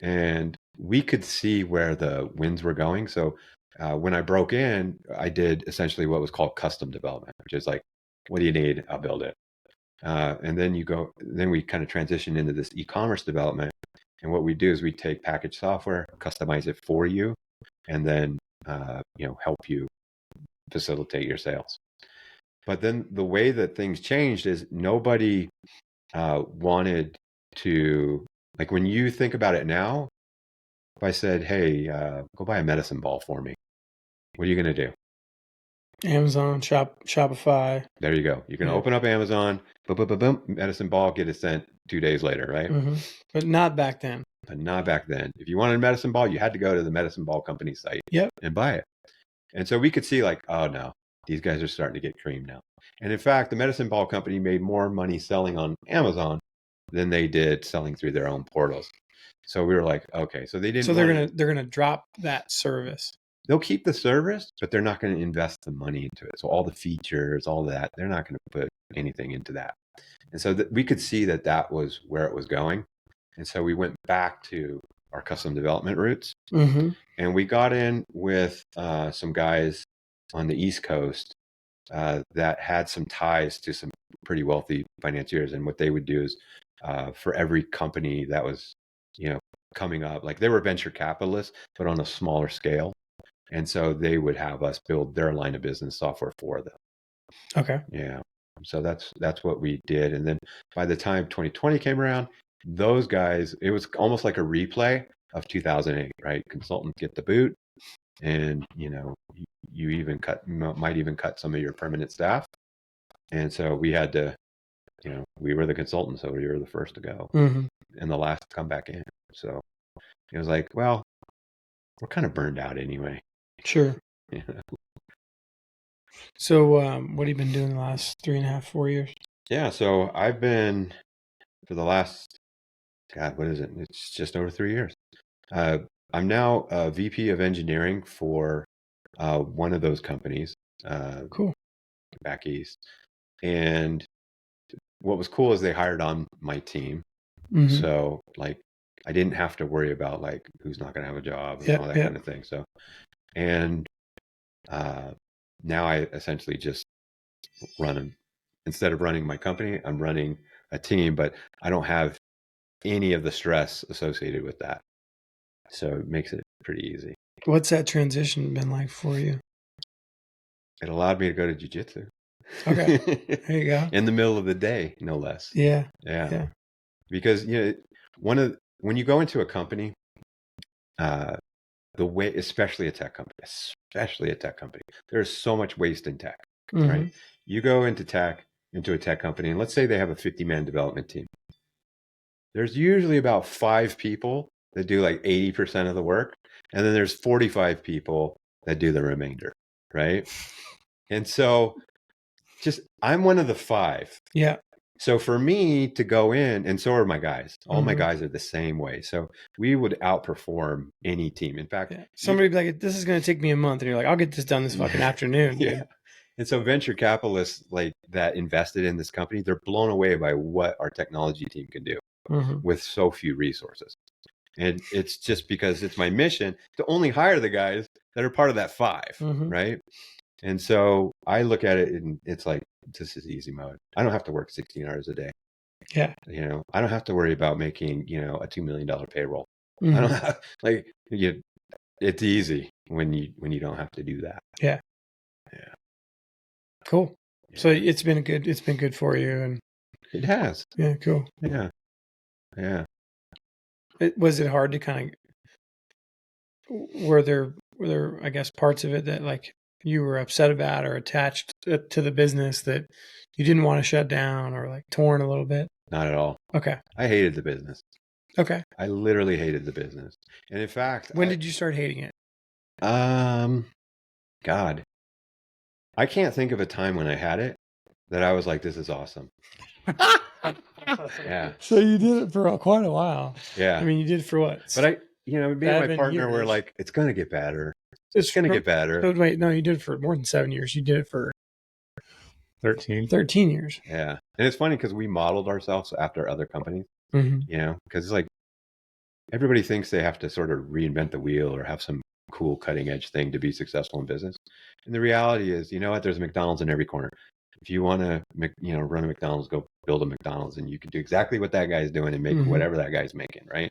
And we could see where the winds were going. So when I broke in, I did essentially what was called custom development, which is like, what do you need? I'll build it. And then we kind of transition into this e-commerce development. And what we do is we take packaged software, customize it for you, and then help you facilitate your sales. But then the way that things changed is nobody wanted to, like, when you think about it now, if I said, hey, go buy a medicine ball for me, what are you going to do? Amazon, Shopify. There you go. You can open up Amazon, boom, medicine ball, get it sent 2 days later, right? Mm-hmm. But not back then. But not back then. If you wanted a medicine ball, you had to go to the medicine ball company site and buy it. And so we could see like, oh no, these guys are starting to get creamed now. And in fact, the medicine ball company made more money selling on Amazon than they did selling through their own portals. So we were like, okay, so they didn't. So they're gonna drop that service. They'll keep the service, but they're not going to invest the money into it. So all the features, all that, they're not going to put anything into that. And so we could see that was where it was going. And so we went back to our custom development roots, and we got in with some guys on the East Coast that had some ties to some pretty wealthy financiers. And what they would do is for every company that was, coming up, like they were venture capitalists, but on a smaller scale. And so they would have us build their line of business software for them. Okay. Yeah. So that's what we did. And then by the time 2020 came around, those guys, it was almost like a replay of 2008, right? Consultants get the boot, and you even might even cut some of your permanent staff. And so we had to, we were the consultants, so we were the first to go and the last to come back in. So it was like, well, we're kind of burned out anyway. Sure. Yeah. So what have you been doing the last 3.5, 4 years? Yeah. So I've been for the last, God, what is it? It's just over 3 years. I'm now a VP of engineering for one of those companies. Cool. Back east. And what was cool is they hired on my team. So like I didn't have to worry about like who's not going to have a job and all that kind of thing. So, and now I essentially just instead of running my company, I'm running a team, but I don't have any of the stress associated with that. So it makes it pretty easy. What's that transition been like for you? It allowed me to go to jiu-jitsu. Okay. There you go. In the middle of the day, no less. Yeah. Because, when you go into a company, the way, especially a tech company, there's so much waste in tech, right? You go into a tech company, and let's say they have a 50-man development team. There's usually about 5 people that do like 80% of the work. And then there's 45 people that do the remainder, right? And so I'm one of the 5. Yeah. So for me to go in, and so are my guys, all my guys are the same way. So we would outperform any team. In fact, somebody would be like, this is going to take me a month. And you're like, I'll get this done this fucking afternoon. Dude. Yeah. And so venture capitalists like that invested in this company, they're blown away by what our technology team can do with so few resources. And it's just because it's my mission to only hire the guys that are part of that 5, right? And so I look at it and it's like, this is easy mode. I don't have to work 16 hours a day. Yeah. I don't have to worry about making, a $2 million payroll. I don't have, it's easy when you don't have to do that. Yeah. Yeah. Cool. Yeah. So it's been good for you. And it has. Yeah. Cool. Yeah. Yeah. Was it hard to kind of, were there, I guess, parts of it that like you were upset about or attached to the business that you didn't want to shut down or like torn a little bit? Not at all. Okay. I hated the business. Okay. I literally hated the business. And in fact, when did you start hating it? God, I can't think of a time when I had it that I was like, this is awesome. Yeah. So you did it for quite a while. Yeah. I mean, you did it for what? But you know, me and my 7 partner were years. like, it's going to get better. It's going to get better. So wait, no, you did it for more than 7 years. You did it for 13 years. Yeah. And it's funny because we modeled ourselves after other companies, Mm-hmm. you know, because it's like everybody thinks they have to sort of reinvent the wheel or have some cool cutting edge thing to be successful in business. And the reality is, you know what? There's a McDonald's in every corner. If you want to, you know, run a McDonald's, go build a McDonald's, and you can do exactly what that guy's doing and make whatever that guy's making, right?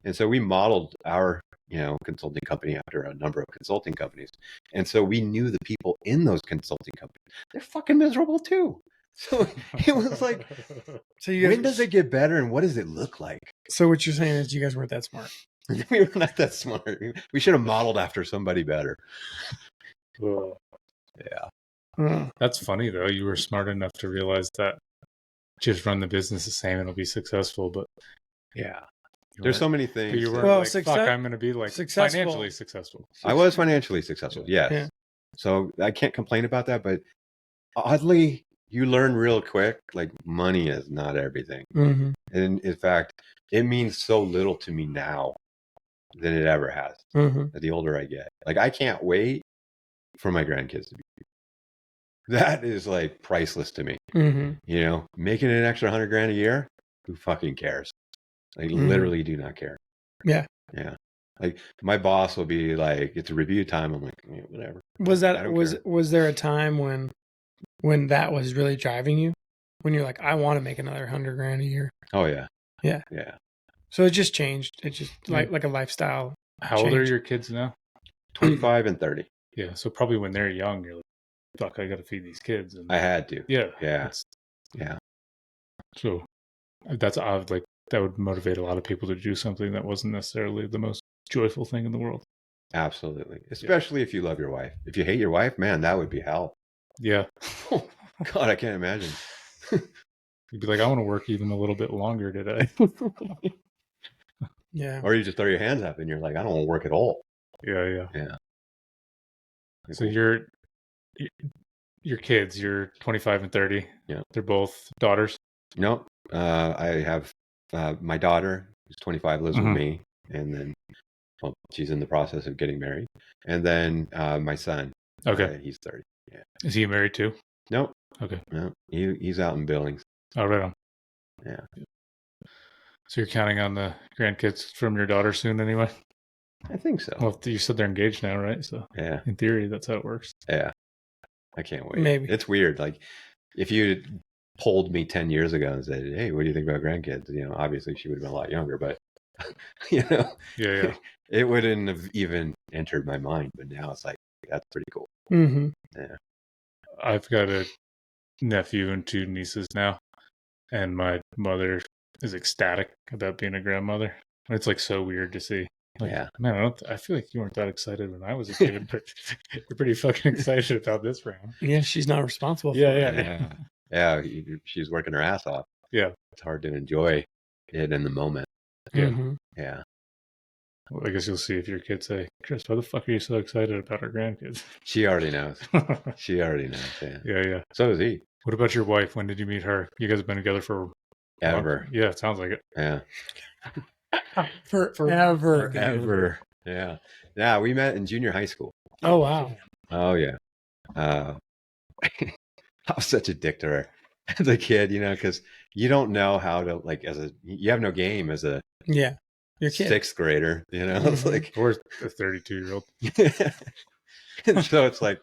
And so we modeled our, you know, consulting company after a number of consulting companies. And so we knew the people in those consulting companies. They're fucking miserable too. So it was like, so you guys, when does it get better and what does it look like? So what you're saying is you guys weren't that smart. We were not that smart. We should have modeled after somebody better. Yeah. That's funny though. You were smart enough to realize that just run the business the same and it'll be successful. But yeah, there's so many things. But you weren't like, fuck, I'm going to be like financially successful. I was financially successful. Yes. Yeah. So I can't complain about that. But oddly, you learn real quick, like money is not everything. Mm-hmm. And in fact, it means so little to me now than it ever has. Mm-hmm. The older I get, like I can't wait for my grandkids to be. That is like priceless to me. Mm-hmm. You know, making an extra $100,000 a year, who fucking cares? Like literally do not care. Yeah. Yeah. Like my boss will be like, it's a review time. I'm like, yeah, whatever. Was there a time when that was really driving you? When you're like, I want to make another $100,000 a year. Oh yeah. Yeah. Yeah. So it just changed. It just like a lifestyle. How old are your kids now? 25 and 30. Yeah. So probably when they're young, you're like, fuck, I got to feed these kids. And I had to. Yeah. Yeah. Yeah. So that's odd. Like that would motivate a lot of people to do something that wasn't necessarily the most joyful thing in the world. Absolutely. Especially if you love your wife. If you hate your wife, man, that would be hell. Yeah. Oh, God, I can't imagine. You'd be like, I want to work even a little bit longer today. Yeah. Or you just throw your hands up and you're like, I don't want to work at all. Yeah. Yeah. So your kids, you're 25 and 30. Yeah. They're both daughters. No, I have my daughter who's 25 lives with me, and then she's in the process of getting married. And then my son, he's 30. Yeah. Is he married too? Nope. Okay. No, he's out in Billings. Oh, right on. Yeah. So you're counting on the grandkids from your daughter soon, anyway. I think so. Well, you said they're engaged now, right? So yeah, in theory, that's how it works. Yeah. I can't wait. Maybe it's weird. Like if you polled me 10 years ago and said, "Hey, what do you think about grandkids?" You know, obviously she would have been a lot younger, but you know, yeah, it wouldn't have even entered my mind. But now it's like that's pretty cool. Mm-hmm. Yeah, I've got a nephew and 2 nieces now, and my mother is ecstatic about being a grandmother. It's like so weird to see. Like, yeah, man, I feel like you weren't that excited when I was a kid, but you're pretty fucking excited about this round. Yeah, she's not responsible for it. Yeah. She's working her ass off. Yeah. It's hard to enjoy it in the moment. Yeah. Mm-hmm. Yeah. Well, I guess you'll see if your kids say, Chris, why the fuck are you so excited about our grandkids? She already knows. She already knows. Yeah. Yeah. So does he. What about your wife? When did you meet her? You guys have been together for ever. Yeah, it sounds like it. Yeah. Forever. Yeah. Yeah, we met in junior high school. Oh, wow. Oh, yeah. I was such a dick to her as a kid, you know, because you don't know how to, like, you have no game as a your kid. 6th grader, you know? It's like, or a 32-year-old. And so it's like,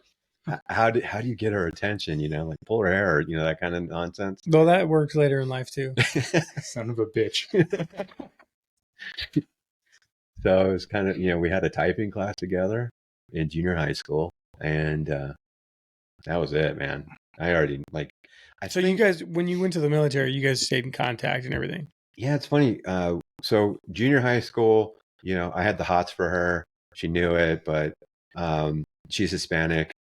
how do you get her attention, you know, like pull her hair, or, you know, that kind of nonsense. Though that works later in life too. Son of a bitch. So it was kind of, you know, we had a typing class together in junior high school, and that was it, man. I already So you guys, when you went to the military, you guys stayed in contact and everything. Yeah, it's funny. So junior high school, you know, I had the hots for her. She knew it, but she's Hispanic,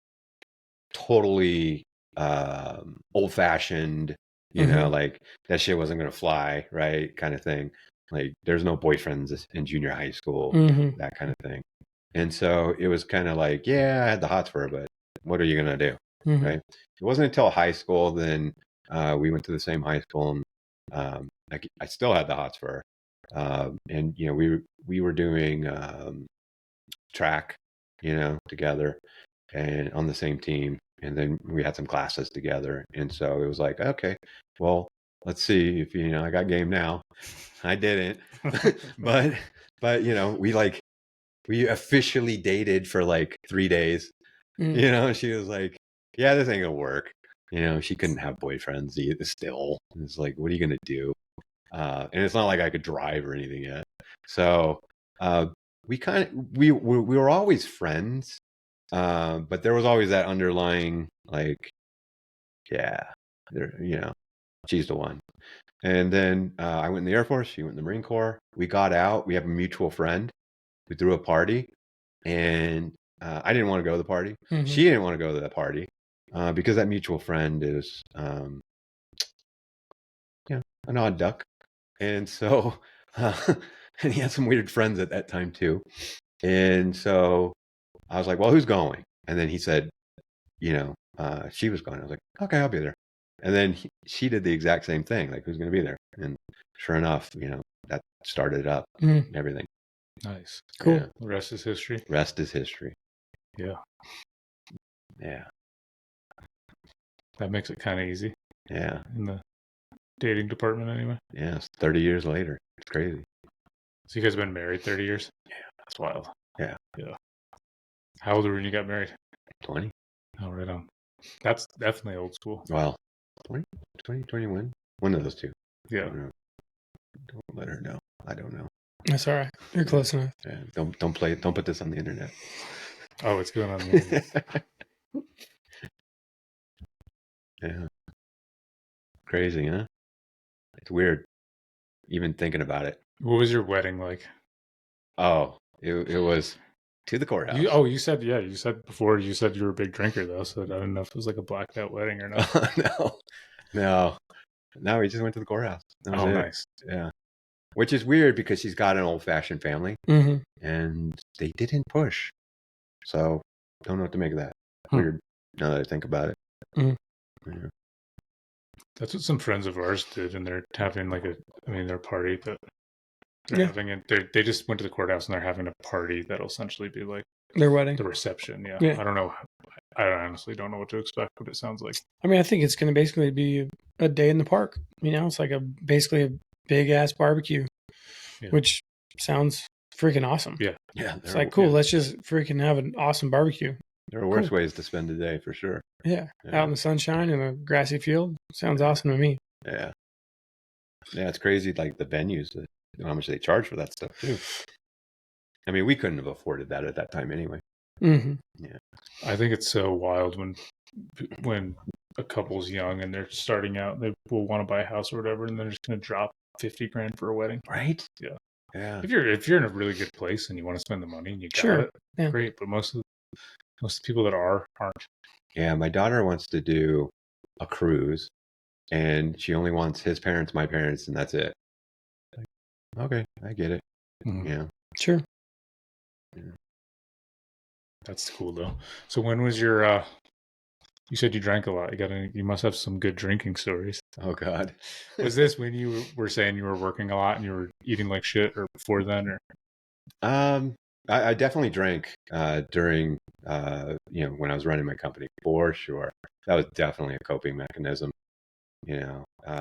totally old fashioned, you know, like that shit wasn't going to fly, right? Kind of thing. Like there's no boyfriends in junior high school, that kind of thing. And so it was kind of like, yeah, I had the hots for her, but what are you going to do? Right. It wasn't until high school, then we went to the same high school, and I still had the hots for her. And we were doing track, together, and on the same team. And then we had some classes together. And so it was like, okay, well, let's see if I got game now. I didn't, but we officially dated for like 3 days. She was like, yeah, this ain't gonna work. She couldn't have boyfriends either still. And it's like, what are you gonna do? And it's not like I could drive or anything yet. So we were always friends, but there was always that underlying like, yeah, she's the one. And then I went in the Air Force. She went in the Marine Corps. We got out. We have a mutual friend. We threw a party, and I didn't want to go to the party. She didn't want to go to the party because that mutual friend is, an odd duck. And so, and he had some weird friends at that time too. And so I was like, well, who's going? And then he said, she was going. I was like, okay, I'll be there. And then she did the exact same thing. Like, who's going to be there? And sure enough, that started up everything. Nice. Cool. Yeah. The rest is history. Rest is history. Yeah. Yeah. That makes it kind of easy. Yeah. In the dating department anyway. Yeah. It's 30 years later. It's crazy. So you guys have been married 30 years? Yeah. That's wild. Yeah. Yeah. How old were you when you got married? 20. Oh, right on. That's definitely old school. Well, 20, 21. One of those two. Yeah. Don't let her know. I don't know. That's all right. You're close enough. Yeah. Don't play it. Don't put this on the internet. Oh, it's going on the internet. Yeah. Crazy, huh? It's weird even thinking about it. What was your wedding like? Oh, it was to the courthouse. You said before you said you were a big drinker though, so I don't know if it was like a blacked out wedding or not. No, we just went to the courthouse. Oh, nice. Yeah, which is weird because she's got an old fashioned family, and they didn't push. So don't know what to make of that. Weird. Now that I think about it. Yeah. That's what some friends of ours did, and they're having their party that they're having it. They just went to the courthouse and they're having a party that'll essentially be like their wedding, the reception. Yeah. I don't know. I honestly don't know what to expect, but it sounds like. I mean, I think it's going to basically be a day in the park. It's like basically a big ass barbecue, which sounds freaking awesome. Yeah. It's like, cool. Let's just freaking have an awesome barbecue. There are worse ways to spend the day for sure. Yeah. Out in the sunshine in a grassy field. Sounds awesome to me. Yeah. Yeah, it's crazy. Like the venues, how much they charge for that stuff too. I mean, we couldn't have afforded that at that time anyway. Yeah. I think it's so wild when a couple's young and they're starting out, they will want to buy a house or whatever, and they're just going to drop $50,000 for a wedding. Right. Yeah. Yeah. If you're in a really good place and you want to spend the money and you got it, great. But most of the people that aren't. Yeah, my daughter wants to do a cruise, and she only wants his parents, my parents, and that's it. Like, okay, I get it. Yeah, sure. Yeah. That's cool though. So when was your? You said you drank a lot. You must have some good drinking stories. Oh God, was this when you were saying you were working a lot and you were eating like shit, or before then, or? I definitely drank during when I was running my company, for sure. That was definitely a coping mechanism.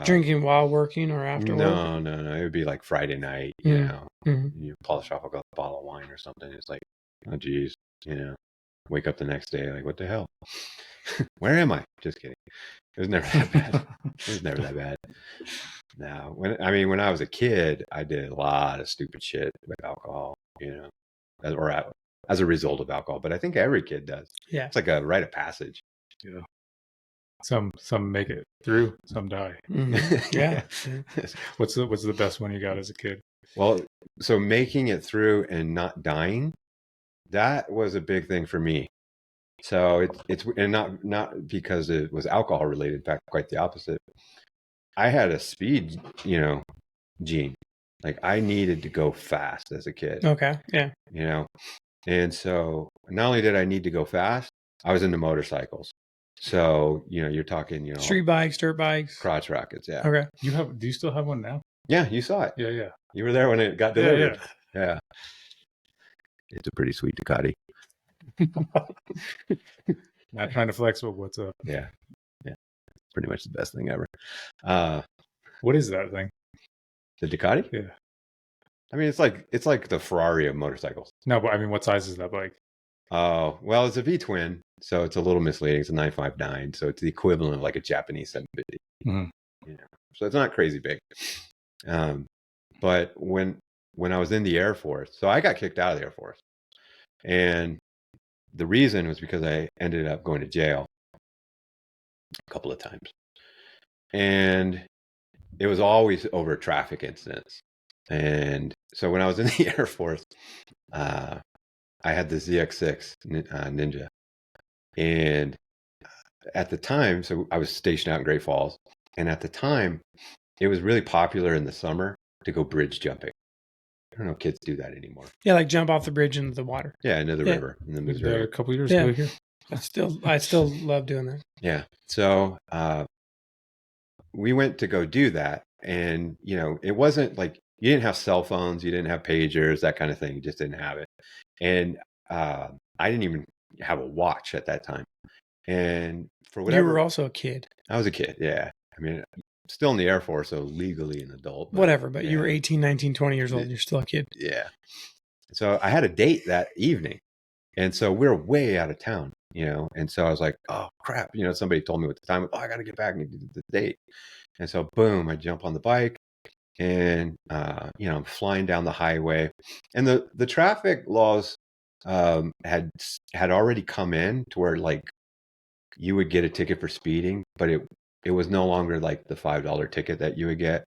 Drinking while working or after work? No. It would be like Friday night. You polish off a bottle of wine or something. It's like, oh geez, wake up the next day like, what the hell? Where am I? Just kidding. It was never that bad. It was never that bad. No, when I was a kid, I did a lot of stupid shit with alcohol. Or as a result of alcohol. But I think every kid does. Yeah, it's like a rite of passage. Yeah. Some make it through, some die. Yeah. What's the best one you got as a kid? Well, so making it through and not dying, that was a big thing for me. So it's and not because it was alcohol related. In fact, quite the opposite. I had a speed, gene. Like I needed to go fast as a kid. Okay. Yeah. And so not only did I need to go fast, I was into motorcycles. So, you're talking, street bikes, dirt bikes, crotch rockets. Yeah. Okay. Do you still have one now? Yeah. You saw it. Yeah. You were there when it got delivered. Yeah. It's a pretty sweet Ducati. Not trying to flex, but what's up? Yeah. Pretty much the best thing ever. What is that thing? The Ducati? Yeah. I mean, it's like the Ferrari of motorcycles. No, but I mean, what size is that bike? Oh, well, it's a V-twin, so it's a little misleading. It's a 959, so it's the equivalent of like a Japanese 750. Mhm. Yeah. So it's not crazy big. But when I was in the Air Force, so I got kicked out of the Air Force. And the reason was because I ended up going to jail a couple of times. And it was always over traffic incidents. And so when I was in the Air Force, I had the ZX6 Ninja. And at the time, so I was stationed out in Great Falls. And at the time, it was really popular in the summer to go bridge jumping. I don't know if kids do that anymore. Yeah, like jump off the bridge into the water. Yeah, into the river in the We did that Missouri. a couple years Yeah. ago here. I still love doing that. Yeah. So we went to go do that. And, you know, it wasn't like you didn't have cell phones, you didn't have pagers, that kind of thing. You just didn't have it. And I didn't even have a watch at that time. And for whatever. You were also a kid. I was a kid. Yeah. I mean, still in the Air Force, so legally an adult. Whatever, but yeah. you were 18, 19, 20 years old. You're still a kid. Yeah. So I had a date that evening. And so we're way out of town, you know. And so I was like, oh, crap. You know, somebody told me what the time was. Oh, I got to get back and do the date. And so, boom, I jump on the bike and, you know, I'm flying down the highway. And the traffic laws had already come in to where, like, you would get a ticket for speeding, but it was no longer like the $5 ticket that you would get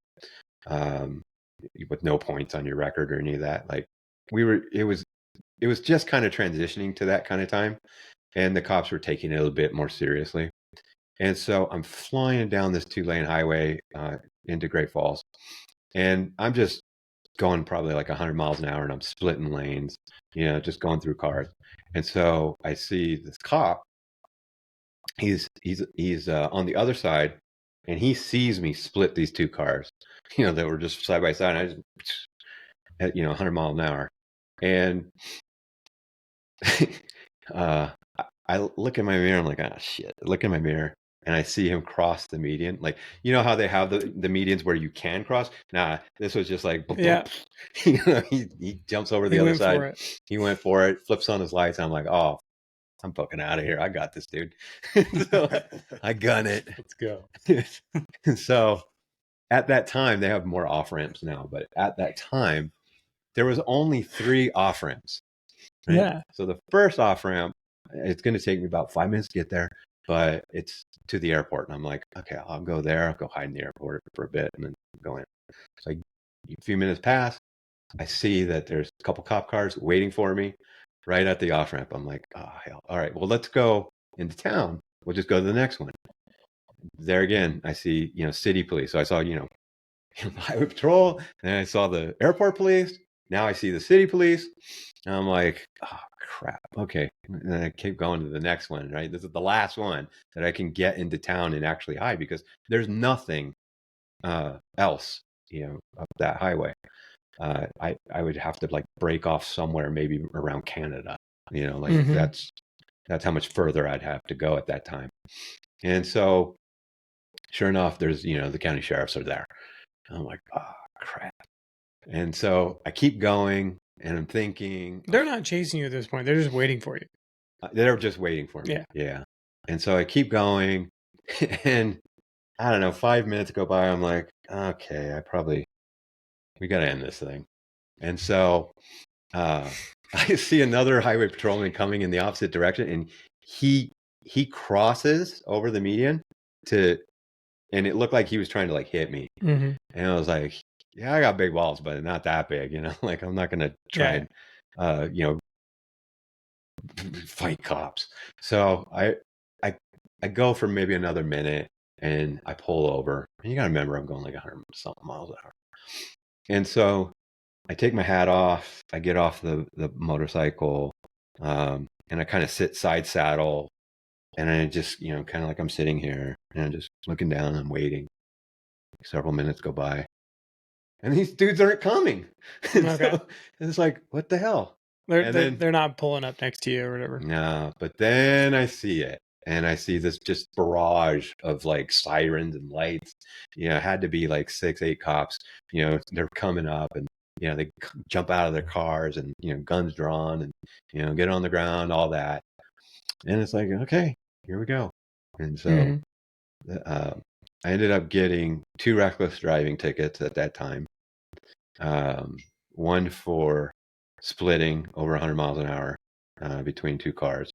with no points on your record or any of that. Like it was just kind of transitioning to that kind of time, and the cops were taking it a bit more seriously. And so I'm flying down this 2-lane highway into Great Falls, and I'm just going probably like 100 miles an hour, and I'm splitting lanes, you know, just going through cars. And so I see this cop. He's on the other side, and he sees me split these two cars, you know, that were just side by side. And I just, at, you know, 100 miles an hour, and I look in my mirror. I'm like, ah, shit. I look in my mirror, and I see him cross the median. Like, you know how they have the medians where you can cross? Nah, this was just like, Yeah. You know, he jumps over the other side. He went for it, flips on his lights. And I'm like, oh, I'm fucking out of here. I got this, dude. So I gun it. Let's go. So at that time, they have more off ramps now, but at that time, there was only 3 off ramps. Right? Yeah. So the first off ramp, it's going to take me about 5 minutes to get there, but it's to the airport. And I'm like, okay, I'll go there. I'll go hide in the airport for a bit and then go in. So a few minutes pass. I see that there's a couple cop cars waiting for me right at the off ramp. I'm like, oh, hell. All right, well, let's go into town. We'll just go to the next one. There again, I see, you know, city police. So I saw, you know, highway patrol, and I saw the airport police. Now I see the city police. And I'm like, oh, crap. Okay. And then I keep going to the next one, right? This is the last one that I can get into town and actually hide because there's nothing else, you know, up that highway. I would have to like break off somewhere, maybe around Canada, you know, like that's how much further I'd have to go at that time. And so sure enough, there's, you know, the county sheriffs are there. And I'm like, oh, crap. And so I keep going and I'm thinking. They're not chasing you at this point. They're just waiting for you. They're just waiting for me. Yeah. Yeah. And so I keep going and I don't know, 5 minutes go by. I'm like, okay, we got to end this thing. And so I see another highway patrolman coming in the opposite direction, and he crosses over the median and it looked like he was trying to like hit me. And I was like, yeah, I got big balls, but not that big, you know, like I'm not going to try and, you know, fight cops. So I go for maybe another minute and I pull over, and you got to remember, I'm going like 100 something miles an hour. And so I take my hat off, I get off the motorcycle, and I kind of sit side saddle, and I just, you know, kind of like I'm sitting here and I'm just looking down and I'm waiting. Several minutes go by, and these dudes aren't coming. And Okay. so it's like, what the hell? And then- They're not pulling up next to you or whatever. No, but then I see it, and I see this just barrage of like sirens and lights. You know, it had to be like 6-8 cops. You know, they're coming up, and you know, they jump out of their cars, and you know, guns drawn, and you know, get on the ground, all that. And it's like, okay, here we go. And so I ended up getting 2 reckless driving tickets at that time. One for splitting over 100 miles an hour between 2 cars,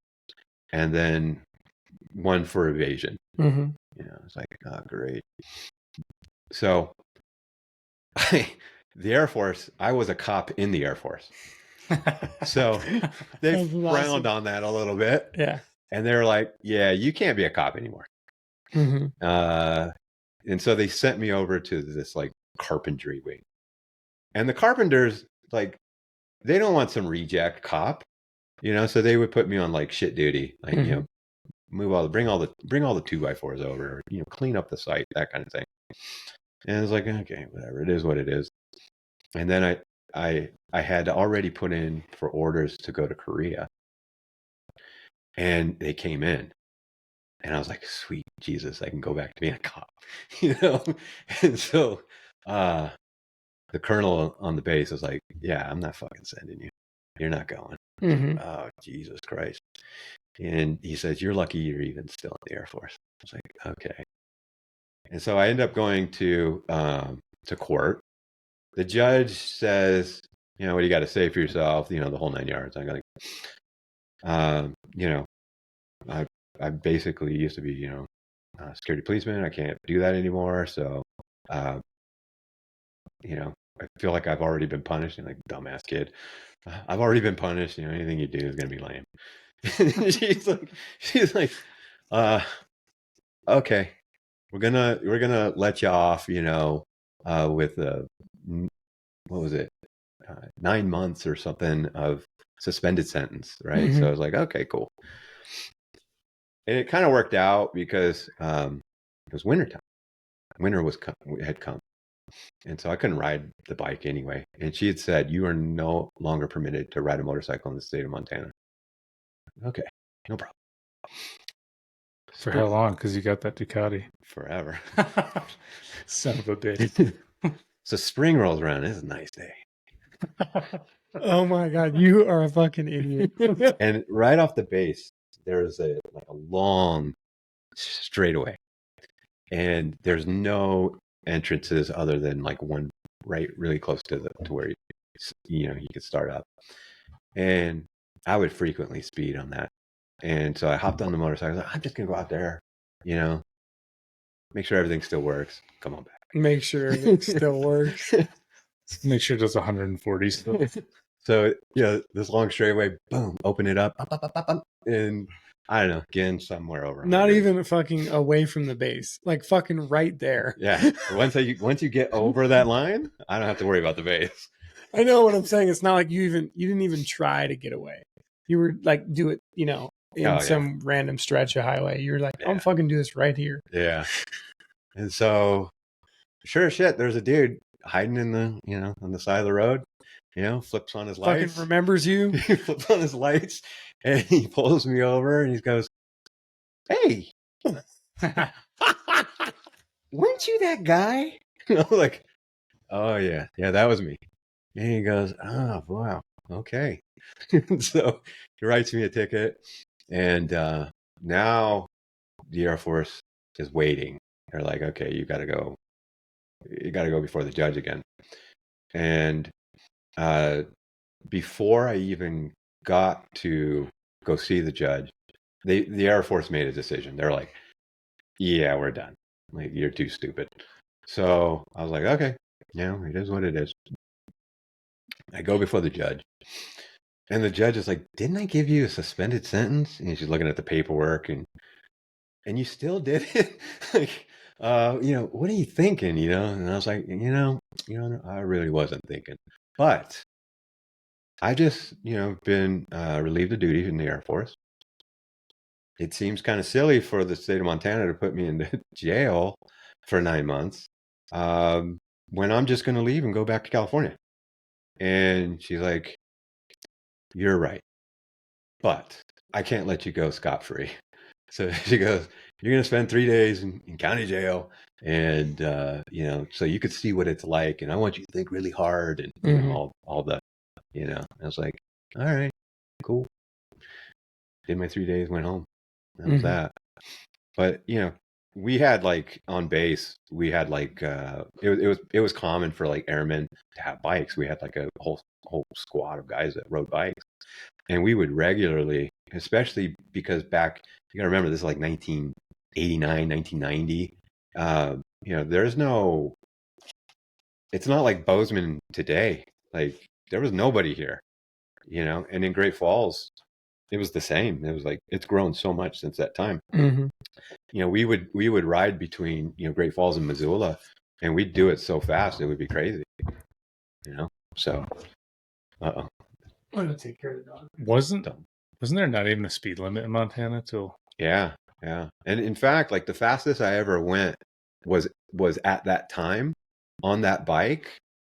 and then one for evasion. Mm-hmm. You know, it's like, oh, great. So the Air Force, I was a cop in the Air Force. So they That's frowned awesome. on that a little bit. Yeah. And they were like, yeah, you can't be a cop anymore. Mm-hmm. And so they sent me over to this like carpentry wing. And the carpenters, like, they don't want some reject cop, you know, so they would put me on like shit duty, like, you know, bring all the 2x4s over, you know, clean up the site, that kind of thing. And I was like, okay, whatever, it is what it is. And then I had already put in for orders to go to Korea, and they came in, and I was like, sweet Jesus, I can go back to being a cop, you know. And so the colonel on the base was like, yeah, I'm not fucking sending you, you're not going. Mm-hmm. Oh, Jesus Christ. And he says, you're lucky you're even still in the Air Force. I was like, okay. And so I end up going to court. The judge says, you know, what do you got to say for yourself? You know, the whole 9 yards. I got to, you know, I basically used to be, you know, a security policeman. I can't do that anymore. So, you know, I feel like I've already been punished. And like, dumbass kid, I've already been punished. You know, anything you do is going to be lame. she's like, okay, we're gonna let you off, you know, with what was it, 9 months or something of suspended sentence, right? Mm-hmm. So I was like, okay, cool. And it kind of worked out because it was wintertime. Winter had come, and so I couldn't ride the bike anyway. And she had said, you are no longer permitted to ride a motorcycle in the state of Montana. Okay, no problem. For how long? Because you got that Ducati. Forever. Son of a bitch. So spring rolls around. It's a nice day. Oh my God, you are a fucking idiot. And right off the base, there's a long straightaway, and there's no entrances other than like one right really close to where you know you could start up. And I would frequently speed on that, and so I hopped on the motorcycle. I was like, I'm just gonna go out there, you know, make sure everything still works. Come on back. Make sure it still works. Make sure it does 140 still. So, you know, this long straightaway, boom, open it up, and I don't know, again, somewhere over 100. Not even fucking away from the base, like fucking right there. Yeah. Once you get over that line, I don't have to worry about the base. I know what I'm saying. It's not like you didn't even try to get away. You were like, do it, you know, in some random stretch of highway. You were like, I'm fucking do this right here. Yeah. And so, sure as shit, there's a dude hiding in the, you know, on the side of the road, you know, flips on his lights. Fucking remembers you. He flips on his lights, and he pulls me over, and he goes, hey, weren't you that guy? I'm like, oh yeah, that was me. And he goes, oh wow, okay. So he writes me a ticket, and now the Air Force is waiting. They're like, okay, you got to go before the judge again. And before I even got to go see the judge, the Air Force made a decision. They're like, yeah, we're done. Like, you're too stupid. So I was like, okay, you know, it is what it is. I go before the judge, and the judge is like, didn't I give you a suspended sentence? And she's looking at the paperwork, and you still did it. Like, you know, what are you thinking? You know? And I was like, you know, I really wasn't thinking, but I just, you know, been relieved of duty in the Air Force. It seems kind of silly for the state of Montana to put me into jail for 9 months. when I'm just going to leave and go back to California. And she's like, you're right, but I can't let you go scot-free. So she goes, you're going to spend 3 days in county jail. And, so you could see what it's like. And I want you to think really hard and, all the, I was like, all right, cool. Did my 3 days, went home. That was that. But, we had like on base, we had like, it was common for like airmen to have bikes. We had like a whole squad of guys that rode bikes. And we would regularly, especially because back, you got to remember, this is like 1989, 1990. It's not like Bozeman today. Like there was nobody here, and in Great Falls, it was the same. It was like, it's grown so much since that time. We would ride between, Great Falls and Missoula, and we'd do it so fast, it would be crazy, so, I'm gonna take care of the dog. Wasn't there not even a speed limit in Montana till? Yeah. And in fact, like the fastest I ever went was at that time on that bike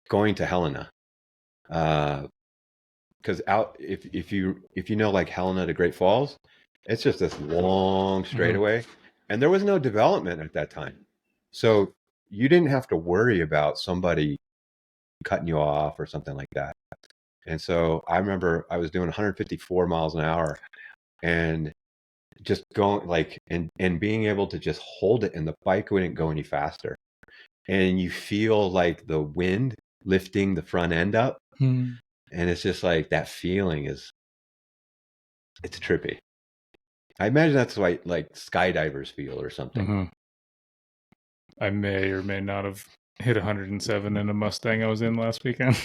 going to Helena. Because out if you know like Helena to Great Falls, it's just this long straightaway, and there was no development at that time, so you didn't have to worry about somebody cutting you off or something like that. And so I remember I was doing 154 miles an hour and just going like, and being able to just hold it, and the bike wouldn't go any faster. And you feel like the wind lifting the front end up. And it's just like that feeling it's trippy. I imagine that's like skydivers feel or something. I may or may not have hit 107 in a Mustang I was in last weekend.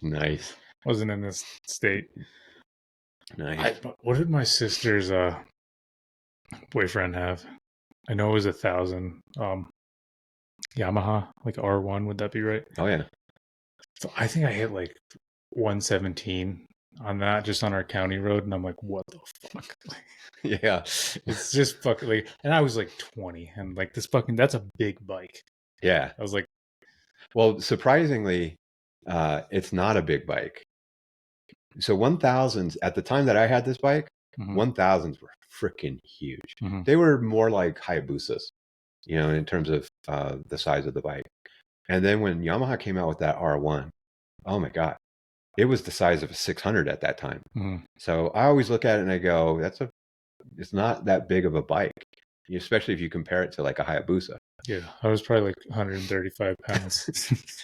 Nice. Wasn't in this state. Nice. What did my sister's boyfriend have? I know it was 1,000. Yamaha, like R1, would that be right? Oh yeah. So I think I hit like 117 on that, just on our county road, and I'm like, what the fuck? Yeah. It's just fucking like, and I was like 20, and like that's a big bike. Yeah. I was like, well, surprisingly, it's not a big bike. So 1000s at the time that I had this bike, 1000s were freaking huge. They were more like Hayabusas, in terms of the size of the bike. And then when Yamaha came out with that R1, oh my God, it was the size of a 600 at that time. So I always look at it and I go, it's not that big of a bike, especially if you compare it to like a Hayabusa. Yeah, I was probably like 135 pounds,